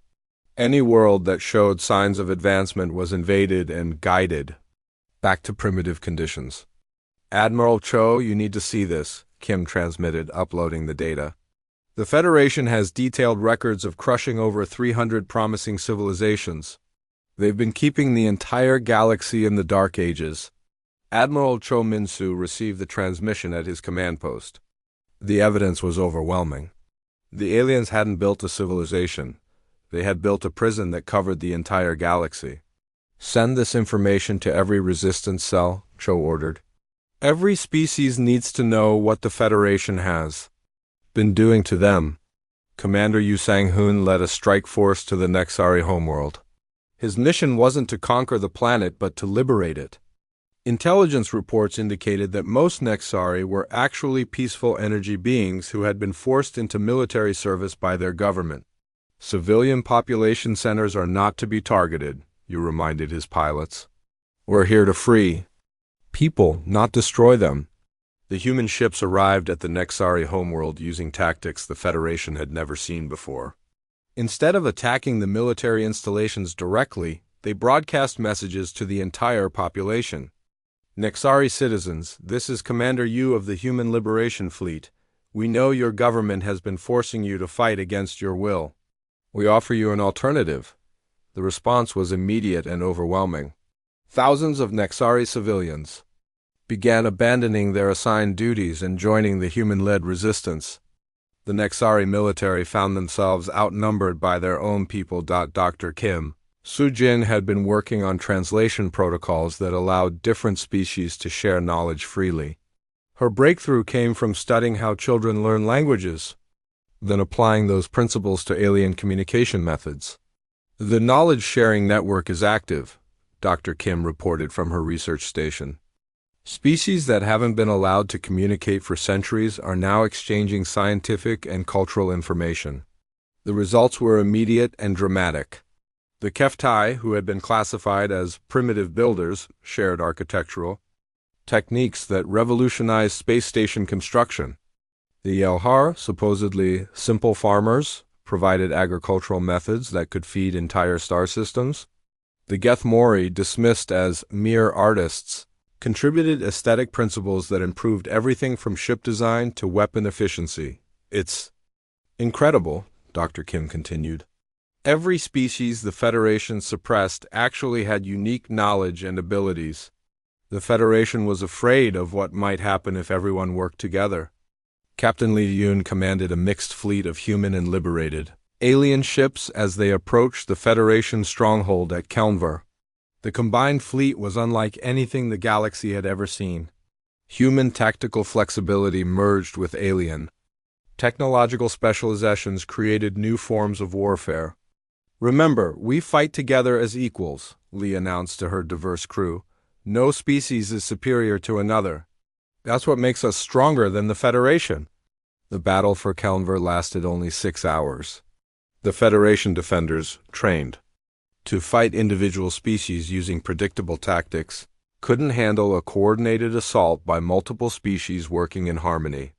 [SPEAKER 1] Any world that showed signs of advancement was invaded and guided back to primitive conditions. Admiral Cho, you need to see this, Kim transmitted, uploading the data. The Federation has detailed records of crushing over 300 promising civilizations. They've been keeping the entire galaxy in the Dark Ages. Admiral Cho Min-soo received the transmission at his command post. The evidence was overwhelming. The aliens hadn't built a civilization. They had built a prison that covered the entire galaxy. Send this information to every resistance cell, Cho ordered. Every species needs to know what the Federation has been doing to them. Commander Yu Sang-hoon led a strike force to the Nexari homeworld. His mission wasn't to conquer the planet but to liberate it. Intelligence reports indicated that most Nexari were actually peaceful energy beings who had been forced into military service by their government. Civilian population centers are not to be targeted, Yu reminded his pilots. We're here to free people, not destroy them. The human ships arrived at the Nexari homeworld using tactics the Federation had never seen before. Instead of attacking the military installations directly, they broadcast messages to the entire population. Nexari citizens, this is Commander Yu of the Human Liberation Fleet. We know your government has been forcing you to fight against your will. We offer you an alternative. The response was immediate and overwhelming. Thousands of Nexari civilians began abandoning their assigned duties and joining the human-led resistance. The Nexari military found themselves outnumbered by their own people. Dr. Kim Soo-jin had been working on translation protocols that allowed different species to share knowledge freely. Her breakthrough came from studying how children learn languages, then applying those principles to alien communication methods. The knowledge-sharing network is active, Dr. Kim reported from her research station. Species that haven't been allowed to communicate for centuries are now exchanging scientific and cultural information. The results were immediate and dramatic. The Keftai, who had been classified as primitive builders, shared architectural techniques that revolutionized space station construction. The Yelhar, supposedly simple farmers, provided agricultural methods that could feed entire star systems. The Geth-Mori, dismissed as mere artists, contributed aesthetic principles that improved everything from ship design to weapon efficiency. It's incredible, Dr. Kim continued. Every species the Federation suppressed actually had unique knowledge and abilities. The Federation was afraid of what might happen if everyone worked together. Captain Lee Yoon commanded a mixed fleet of human and liberated alien ships as they approached the Federation stronghold at Kelnver. The combined fleet was unlike anything the galaxy had ever seen. Human tactical flexibility merged with alien technological specializations created new forms of warfare. Remember, we fight together as equals, Lee announced to her diverse crew. No species is superior to another. That's what makes us stronger than the Federation. The battle for Kelnver lasted only 6 hours. The Federation defenders, trained to fight individual species using predictable tactics, couldn't handle a coordinated assault by multiple species working in harmony.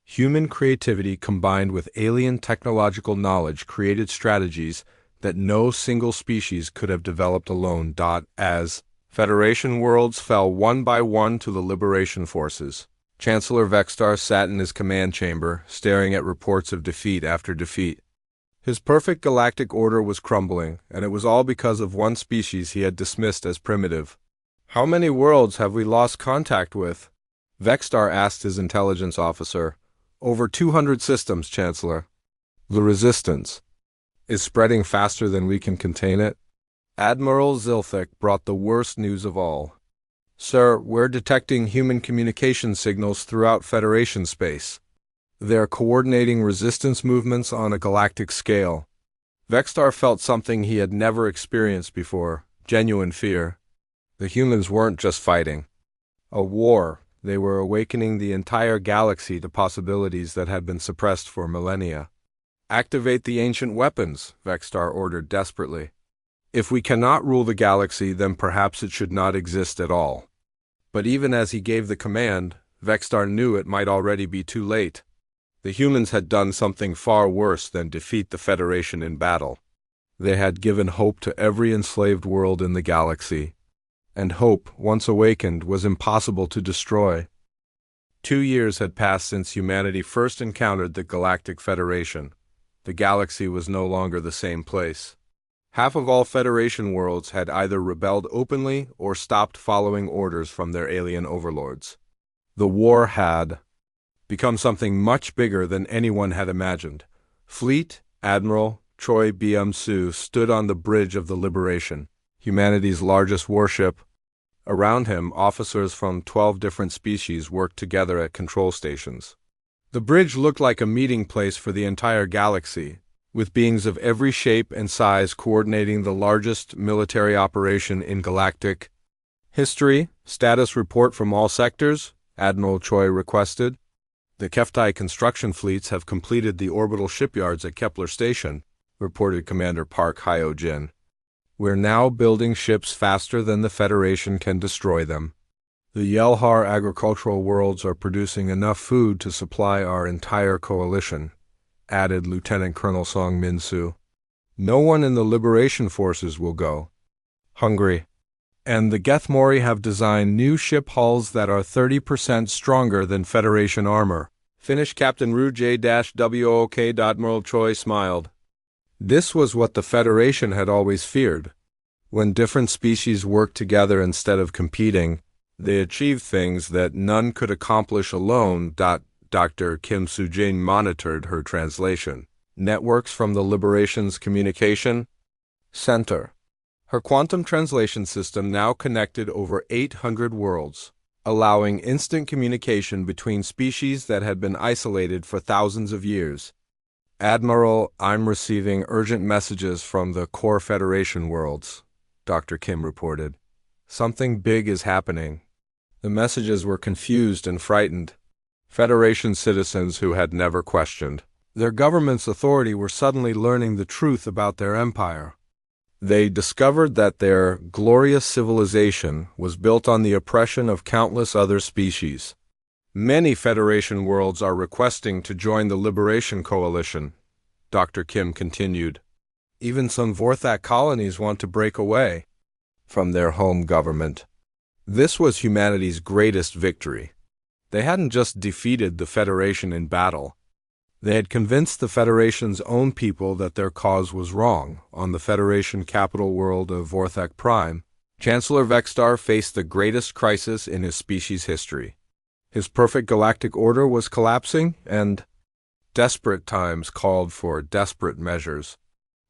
[SPEAKER 1] Human creativity combined with alien technological knowledge created strategies that no single species could have developed alone. As Federation worlds fell one by one to the liberation forces, Chancellor Vextar sat in his command chamber, staring at reports of defeat after defeat. His perfect galactic order was crumbling, and it was all because of one species he had dismissed as primitive. How many worlds have we lost contact with? Vextar asked his intelligence officer. Over 200 systems, Chancellor. The resistance is spreading faster than we can contain it. Admiral Zilthik brought the worst news of all. Sir, we're detecting human communication signals throughout Federation space. They're coordinating resistance movements on a galactic scale. Vextar felt something he had never experienced before, genuine fear. The humans weren't just fighting a war. They were awakening the entire galaxy to possibilities that had been suppressed for millennia. Activate the ancient weapons, Vextar ordered desperately. If we cannot rule the galaxy, then perhaps it should not exist at all. But even as he gave the command, Vextar knew it might already be too late. The humans had done something far worse than defeat the Federation in battle. They had given hope to every enslaved world in the galaxy, and hope, once awakened, was impossible to destroy. 2 years had passed since humanity first encountered the Galactic Federation. The galaxy was no longer the same place. Half of all Federation worlds had either rebelled openly or stopped following orders from their alien overlords. The war had become something much bigger than anyone had imagined. Fleet Admiral Choi Byum-soo stood on the bridge of the Liberation, humanity's largest warship. Around him, officers from 12 different species worked together at control stations. The bridge looked like a meeting place for the entire galaxy, with beings of every shape and size coordinating the largest military operation in galactic history. Status report from all sectors, Admiral Choi requested. The HFY construction fleets have completed the orbital shipyards at Kepler Station, reported Commander Park Hyo-jin. We're now building ships faster than the Federation can destroy them. The Yelhar agricultural worlds are producing enough food to supply our entire coalition, added Lieutenant Colonel Song Min-soo. No one in the Liberation Forces will go hungry. And the Gethmori have designed new ship hulls that are 30% stronger than Federation armor. Finnish Captain Ru J-WOK. Admiral Choi smiled. This was what the Federation had always feared. When different species worked together instead of competing, they achieved things that none could accomplish alone. Dr. Kim Soo-jin monitored her translation. Networks from the Liberation's Communication Center. Her quantum translation system now connected over 800 worlds, allowing instant communication between species that had been isolated for thousands of years. Admiral, I'm receiving urgent messages from the core Federation worlds, Dr. Kim reported. Something big is happening. The messages were confused and frightened. Federation citizens who had never questioned their government's authority were suddenly learning the truth about their empire. They discovered that their glorious civilization was built on the oppression of countless other species. Many Federation worlds are requesting to join the Liberation Coalition, Dr. Kim continued. Even some Vorthak colonies want to break away from their home government. This was humanity's greatest victory. They hadn't just defeated the Federation in battle. They had convinced the Federation's own people that their cause was wrong. On the Federation capital world of Vorthak Prime, Chancellor Vextar faced the greatest crisis in his species' history. His perfect galactic order was collapsing, and desperate times called for desperate measures.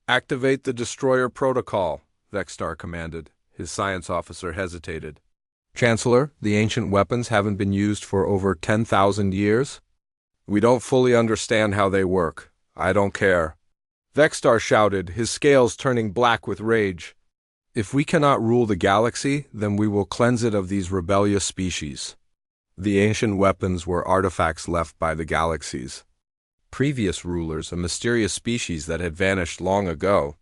[SPEAKER 1] Activate the destroyer protocol, Vextar commanded. His science officer hesitated. Chancellor, the ancient weapons haven't been used for over 10,000 years. We don't fully understand how they work. I don't care. Vextar shouted, his scales turning black with rage. If we cannot rule the galaxy, then we will cleanse it of these rebellious species. The ancient weapons were artifacts left by the galaxy's previous rulers, a mysterious species that had vanished long ago.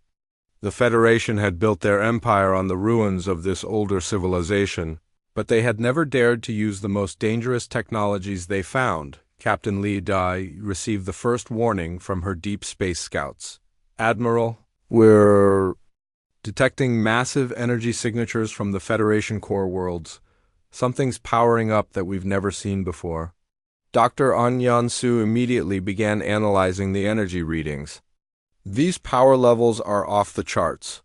[SPEAKER 1] The Federation had built their empire on the ruins of this older civilization, but they had never dared to use the most dangerous technologies they found. Captain Lee Dai received the first warning from her deep space scouts. Admiral, we're detecting massive energy signatures from the Federation core worlds. Something's powering up that we've never seen before. Dr. An Yan-soo immediately began analyzing the energy readings. These power levels are off the charts.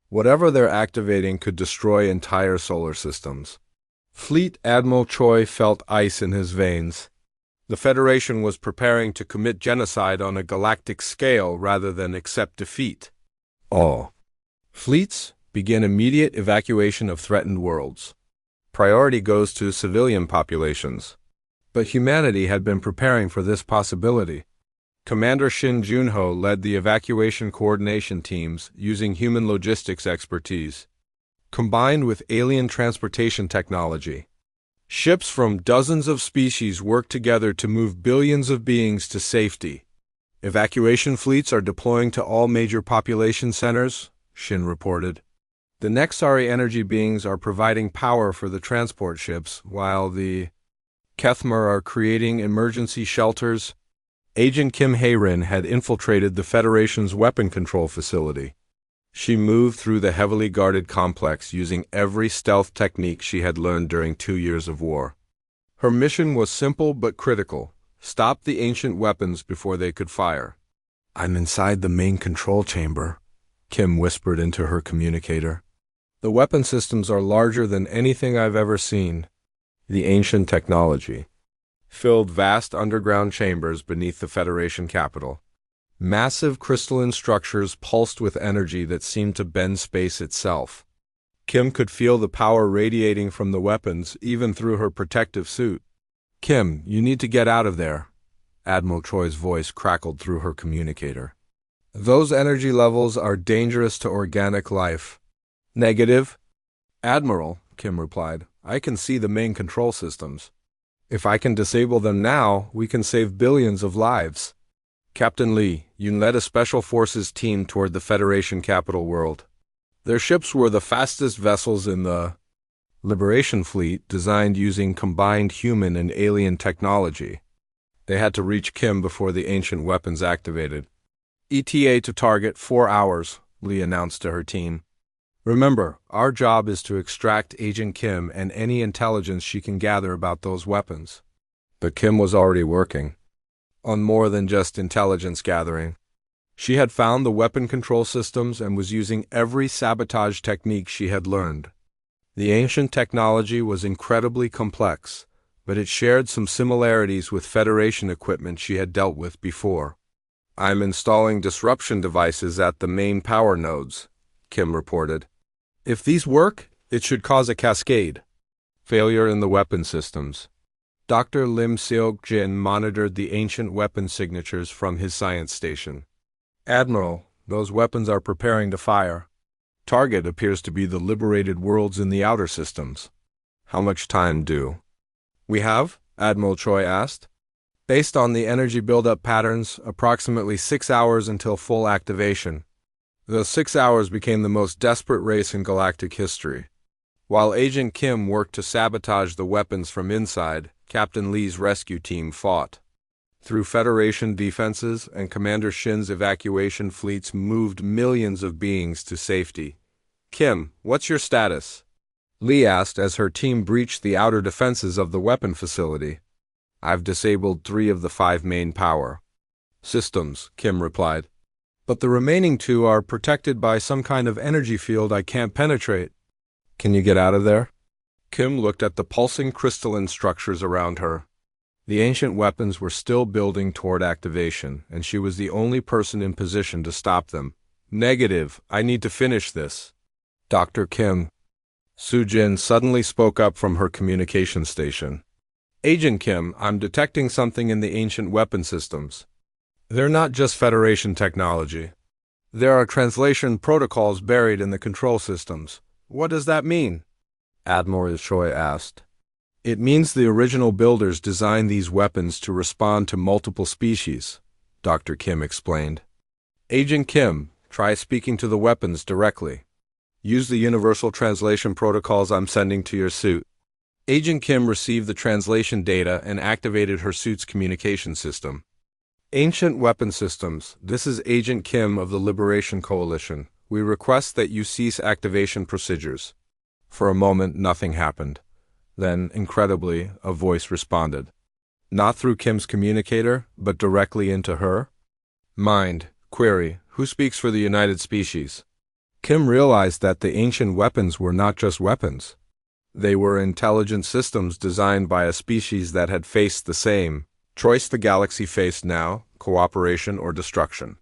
[SPEAKER 1] Whatever they're activating could destroy entire solar systems. Fleet Admiral Choi felt ice in his veins. The Federation was preparing to commit genocide on a galactic scale rather than accept defeat. All fleets begin immediate evacuation of threatened worlds. Priority goes to civilian populations. But humanity had been preparing for this possibility. Commander Shin Junho led the evacuation coordination teams using human logistics expertise, combined with alien transportation technology. Ships from dozens of species worked together to move billions of beings to safety. Evacuation fleets are deploying to all major population centers, Shin reported. The Nexari energy beings are providing power for the transport ships, while the Kethmer are creating emergency shelters. Agent Kim Hayrin had infiltrated the Federation's weapon control facility. She moved through the heavily guarded complex using every stealth technique she had learned during 2 years of war. Her mission was simple but critical: stop the ancient weapons before they could fire. "I'm inside the main control chamber," Kim whispered into her communicator. "The weapon systems are larger than anything I've ever seen." The ancient technology filled vast underground chambers beneath the Federation capital. Massive crystalline structures pulsed with energy that seemed to bend space itself. Kim could feel the power radiating from the weapons, even through her protective suit. "Kim, you need to get out of there," Admiral Troy's voice crackled through her communicator. "Those energy levels are dangerous to organic life." "Negative." "Admiral," Kim replied, "I can see the main control systems. If I can disable them now, we can save billions of lives." "Captain Lee, you led a special forces team toward the Federation capital world. Their ships were the fastest vessels in the Liberation fleet, designed using combined human and alien technology. They had to reach Kim before the ancient weapons activated. ETA to target 4 hours, Lee announced to her team. "Remember, our job is to extract Agent Kim and any intelligence she can gather about those weapons." But Kim was already working on more than just intelligence gathering. She had found the weapon control systems and was using every sabotage technique she had learned. The ancient technology was incredibly complex, but it shared some similarities with Federation equipment she had dealt with before. "I'm installing disruption devices at the main power nodes," Kim reported. "If these work, it should cause a cascade." Failure in the weapon systems. Dr. Lim Seok-jin monitored the ancient weapon signatures from his science station. "Admiral, those weapons are preparing to fire. Target appears to be the liberated worlds in the outer systems." "How much time do we have?" Admiral Choi asked. "Based on the energy buildup patterns, approximately 6 hours until full activation." The 6 hours became the most desperate race in galactic history. While Agent Kim worked to sabotage the weapons from inside, Captain Lee's rescue team fought. Through Federation defenses and Commander Shin's evacuation fleets moved millions of beings to safety. "Kim, what's your status?" Lee asked as her team breached the outer defenses of the weapon facility. "I've disabled 3 of the 5 main power systems," Kim replied. "But the remaining 2 are protected by some kind of energy field I can't penetrate." "Can you get out of there?" Kim looked at the pulsing crystalline structures around her. The ancient weapons were still building toward activation, and she was the only person in position to stop them. "Negative. I need to finish this." "Dr. Kim." Soo-jin suddenly spoke up from her communication station. "Agent Kim, I'm detecting something in the ancient weapon systems. They're not just Federation technology. There are translation protocols buried in the control systems." "What does that mean?" Admiral Choi asked. "It means the original builders designed these weapons to respond to multiple species," Dr. Kim explained. "Agent Kim, try speaking to the weapons directly. Use the universal translation protocols I'm sending to your suit." Agent Kim received the translation data and activated her suit's communication system. "Ancient weapon systems, this is Agent Kim of the Liberation Coalition. We request that you cease activation procedures." For a moment, nothing happened. Then, incredibly, a voice responded. Not through Kim's communicator, but directly into her. "Mind. Query. Who speaks for the United Species?" Kim realized that the ancient weapons were not just weapons. They were intelligent systems designed by a species that had faced the same choice the galaxy faced now: cooperation or destruction.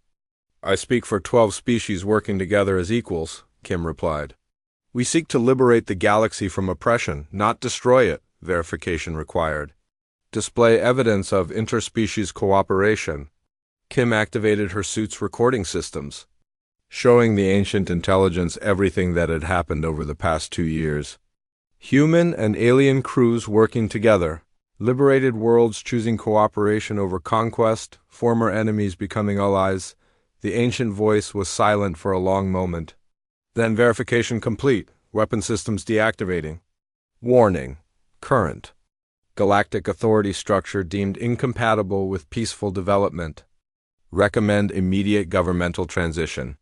[SPEAKER 1] "I speak for 12 species working together as equals," Kim replied. "We seek to liberate the galaxy from oppression, not destroy it," verification required. "Display evidence of interspecies cooperation." Kim activated her suit's recording systems, showing the ancient intelligence everything that had happened over the past 2 years. Human and alien crews working together, liberated worlds choosing cooperation over conquest, former enemies becoming allies. The ancient voice was silent for a long moment. Then verification complete. Weapon systems deactivating. Warning. Current. Galactic Authority structure deemed incompatible with peaceful development. Recommend immediate governmental transition.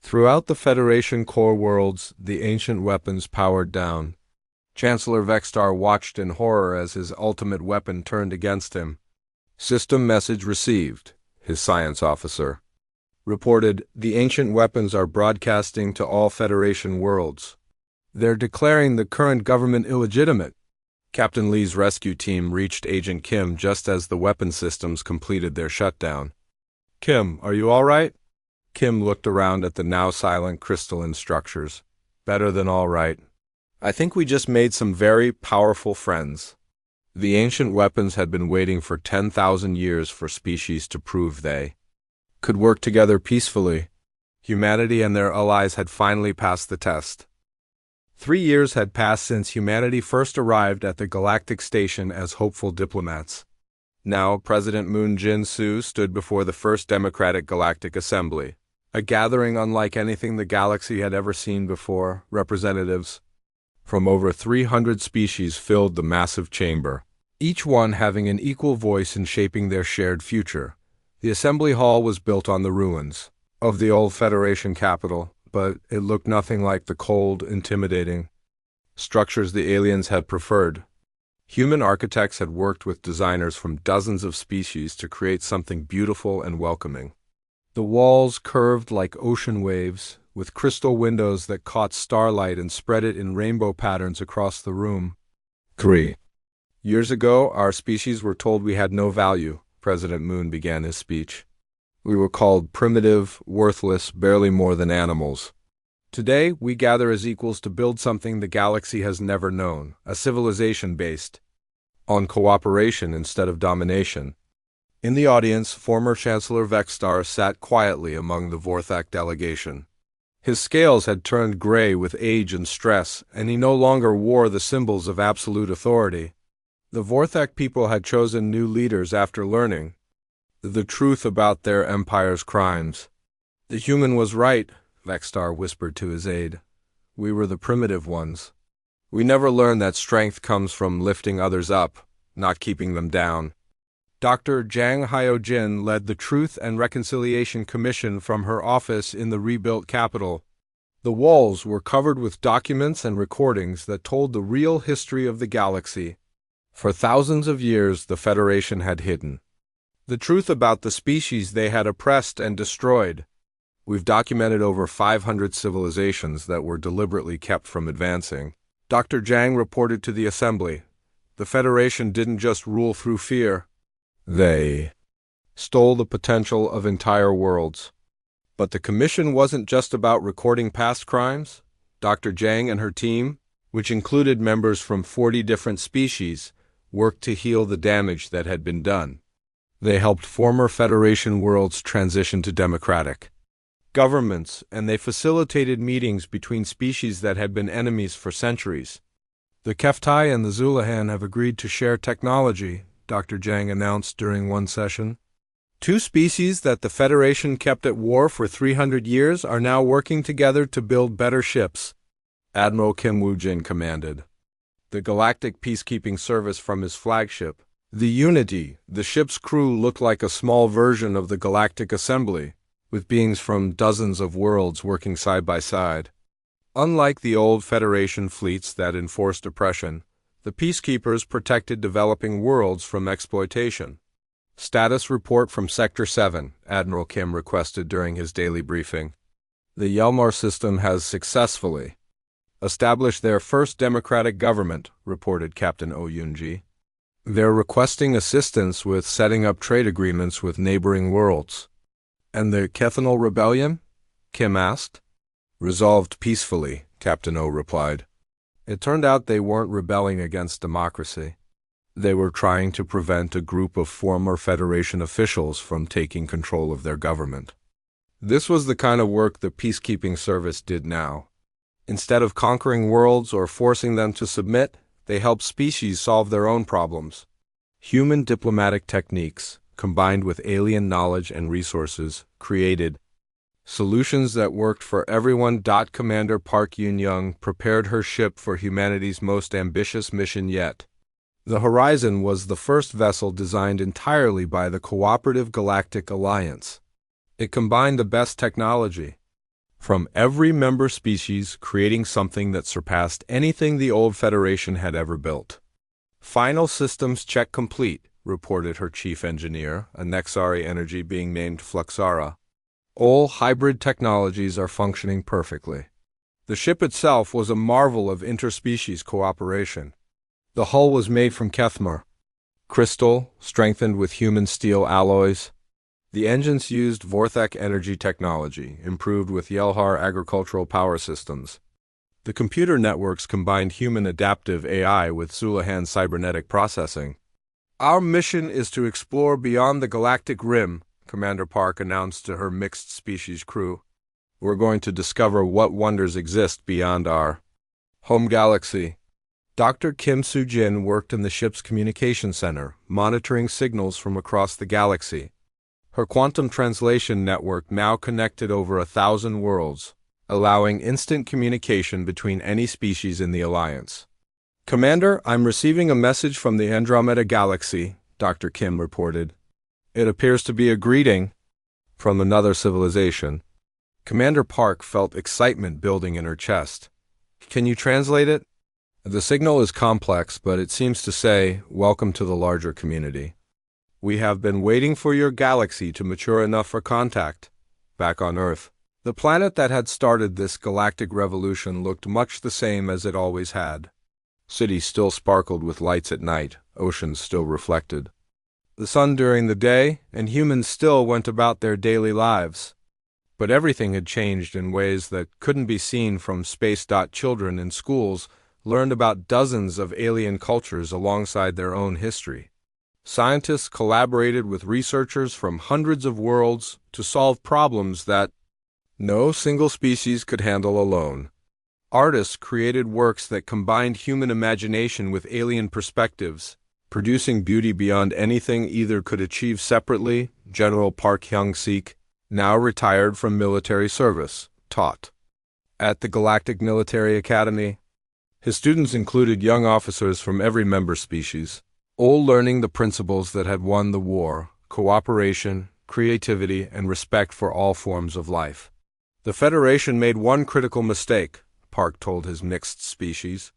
[SPEAKER 1] Throughout the Federation core worlds, the ancient weapons powered down. Chancellor Vextar watched in horror as his ultimate weapon turned against him. System message received. His science officer reported, the ancient weapons are broadcasting to all Federation worlds. They're declaring the current government illegitimate. Captain Lee's rescue team reached Agent Kim just as the weapon systems completed their shutdown. Kim, are you all right? Kim looked around at the now silent crystalline structures. Better than all right. I think we just made some very powerful friends. The ancient weapons had been waiting for 10,000 years for species to prove they could work together peacefully. Humanity and their allies had finally passed the test. 3 years had passed since humanity first arrived at the Galactic Station as hopeful diplomats. Now, President Moon Jin-soo stood before the First Democratic Galactic Assembly, a gathering unlike anything the galaxy had ever seen before. Representatives from over 300 species filled the massive chamber, each one having an equal voice in shaping their shared future. The assembly hall was built on the ruins of the old Federation capital, but it looked nothing like the cold, intimidating structures the aliens had preferred. Human architects had worked with designers from dozens of species to create something beautiful and welcoming. The walls curved like ocean waves, with crystal windows that caught starlight and spread it in rainbow patterns across the room. 3 years ago, our species were told we had no value. President Moon began his speech. We were called primitive, worthless, barely more than animals. Today, we gather as equals to build something the galaxy has never known, a civilization based on cooperation instead of domination. In the audience, former Chancellor Vextar sat quietly among the Vorthak delegation. His scales had turned gray with age and stress, and he no longer wore the symbols of absolute authority. The Vorthak people had chosen new leaders after learning the truth about their empire's crimes. The human was right, Vextar whispered to his aide. We were the primitive ones. We never learned that strength comes from lifting others up, not keeping them down. Dr. Jang Hyojin led the Truth and Reconciliation Commission from her office in the rebuilt capital. The walls were covered with documents and recordings that told the real history of the galaxy. For thousands of years, the Federation had hidden the truth about the species they had oppressed and destroyed. We've documented over 500 civilizations that were deliberately kept from advancing. Dr. Jang reported to the assembly. The Federation didn't just rule through fear. They stole the potential of entire worlds. But the commission wasn't just about recording past crimes. Dr. Jang and her team, which included members from 40 different species, worked to heal the damage that had been done. They helped former Federation worlds transition to democratic governments, and they facilitated meetings between species that had been enemies for centuries. The Keftai and the Zulahan have agreed to share technology, Dr. Jang announced during one session. 2 species that the Federation kept at war for 300 years are now working together to build better ships, Admiral Kim Woo-jin commanded. The Galactic Peacekeeping Service from his flagship, the Unity, the ship's crew looked like a small version of the Galactic Assembly, with beings from dozens of worlds working side by side. Unlike the old Federation fleets that enforced oppression, the Peacekeepers protected developing worlds from exploitation. Status report from Sector 7, Admiral Kim requested during his daily briefing. The Yelmar system has successfully established their first democratic government, reported Captain Oh Yoon-ji. They're requesting assistance with setting up trade agreements with neighboring worlds. And the Kethanol Rebellion? Kim asked. Resolved peacefully, Captain O replied. It turned out they weren't rebelling against democracy. They were trying to prevent a group of former Federation officials from taking control of their government. This was the kind of work the Peacekeeping Service did now. Instead of conquering worlds or forcing them to submit, they helped species solve their own problems. Human diplomatic techniques, combined with alien knowledge and resources, created Solutions that worked for everyone. Commander Park Yun-young prepared her ship for humanity's most ambitious mission yet. The Horizon was the first vessel designed entirely by the cooperative Galactic Alliance. It combined the best technology from every member species, creating something that surpassed anything the old Federation had ever built. Final systems check complete, reported her chief engineer, a Nexari energy being named Fluxara. All hybrid technologies are functioning perfectly. The ship itself was a marvel of interspecies cooperation. The hull was made from Kethmer crystal, strengthened with human steel alloys. The engines used Vorthek energy technology, improved with Yelhar agricultural power systems. The computer networks combined human adaptive AI with Zulahan cybernetic processing. Our mission is to explore beyond the galactic rim, Commander Park announced to her mixed-species crew. We're going to discover what wonders exist beyond our home galaxy. Dr. Kim Soo-jin worked in the ship's communication center, monitoring signals from across the galaxy. Her quantum translation network now connected over 1,000 worlds, allowing instant communication between any species in the Alliance. Commander, I'm receiving a message from the Andromeda Galaxy, Dr. Kim reported. It appears to be a greeting from another civilization. Commander Park felt excitement building in her chest. Can you translate it? The signal is complex, but it seems to say, "Welcome to the larger community. We have been waiting for your galaxy to mature enough for contact." Back on Earth, the planet that had started this galactic revolution looked much the same as it always had. Cities still sparkled with lights at night, oceans still reflected the sun during the day, and humans still went about their daily lives. But everything had changed in ways that couldn't be seen from space. Children in schools learned about dozens of alien cultures alongside their own history. Scientists collaborated with researchers from hundreds of worlds to solve problems that no single species could handle alone. Artists created works that combined human imagination with alien perspectives, producing beauty beyond anything either could achieve separately. General Park Hyung-sik, now retired from military service, taught at the Galactic Military Academy. His students included young officers from every member species, all learning the principles that had won the war: cooperation, creativity, and respect for all forms of life. The Federation made one critical mistake, Park told his mixed species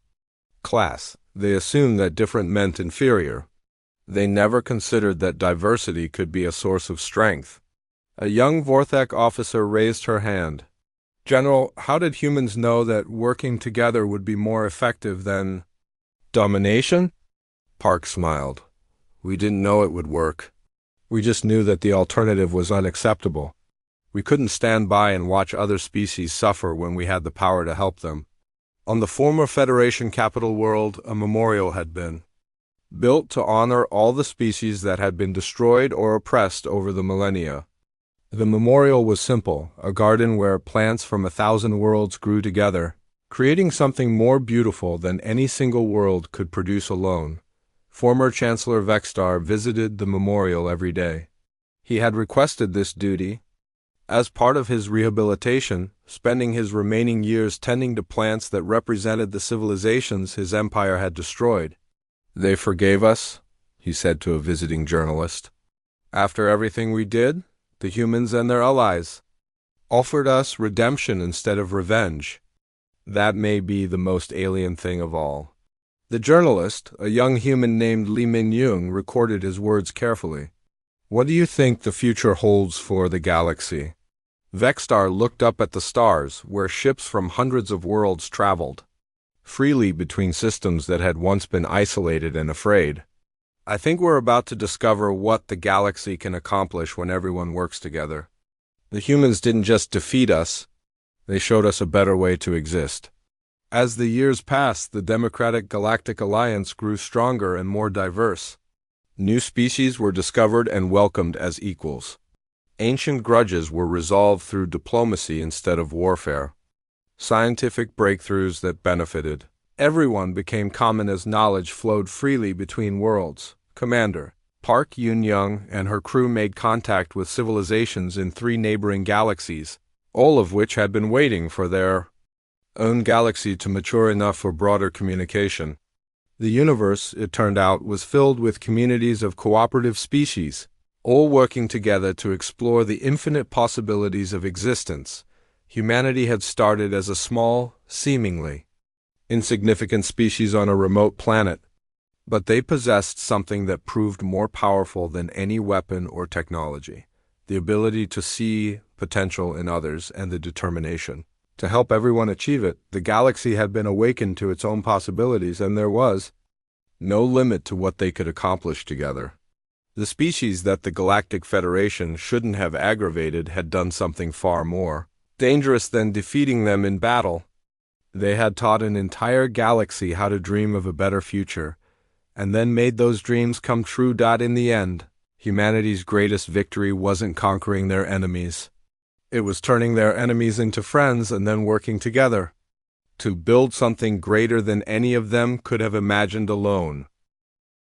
[SPEAKER 1] class. They assumed that different meant inferior. They never considered that diversity could be a source of strength. A young Vorthek officer raised her hand. General, how did humans know that working together would be more effective than domination? Park smiled. We didn't know it would work. We just knew that the alternative was unacceptable. We couldn't stand by and watch other species suffer when we had the power to help them. On the former Federation capital world, a memorial had been built to honor all the species that had been destroyed or oppressed over the millennia. The memorial was simple, a garden where plants from 1,000 worlds grew together, creating something more beautiful than any single world could produce alone. Former Chancellor Vextar visited the memorial every day. He had requested this duty as part of his rehabilitation, spending his remaining years tending to plants that represented the civilizations his empire had destroyed. They forgave us, he said to a visiting journalist. After everything we did, the humans and their allies offered us redemption instead of revenge. That may be the most alien thing of all. The journalist, a young human named Lee Min-young, recorded his words carefully. What do you think the future holds for the galaxy? Vextar looked up at the stars, where ships from hundreds of worlds traveled freely between systems that had once been isolated and afraid. I think we're about to discover what the galaxy can accomplish when everyone works together. The humans didn't just defeat us, they showed us a better way to exist. As the years passed, the Democratic Galactic Alliance grew stronger and more diverse. New species were discovered and welcomed as equals. Ancient grudges were resolved through diplomacy instead of warfare. Scientific breakthroughs that benefited everyone became common as knowledge flowed freely between worlds. Commander Park Yun-young and her crew made contact with civilizations in 3 neighboring galaxies, all of which had been waiting for their own galaxy to mature enough for broader communication. The universe, it turned out, was filled with communities of cooperative species, all working together to explore the infinite possibilities of existence. Humanity had started as a small, seemingly insignificant species on a remote planet, but they possessed something that proved more powerful than any weapon or technology: the ability to see potential in others and the determination to help everyone achieve it. The galaxy had been awakened to its own possibilities, and there was no limit to what they could accomplish together. The species that the Galactic Federation shouldn't have aggravated had done something far more dangerous than defeating them in battle. They had taught an entire galaxy how to dream of a better future, and then made those dreams come true. In the end, humanity's greatest victory wasn't conquering their enemies. It was turning their enemies into friends and then working together to build something greater than any of them could have imagined alone.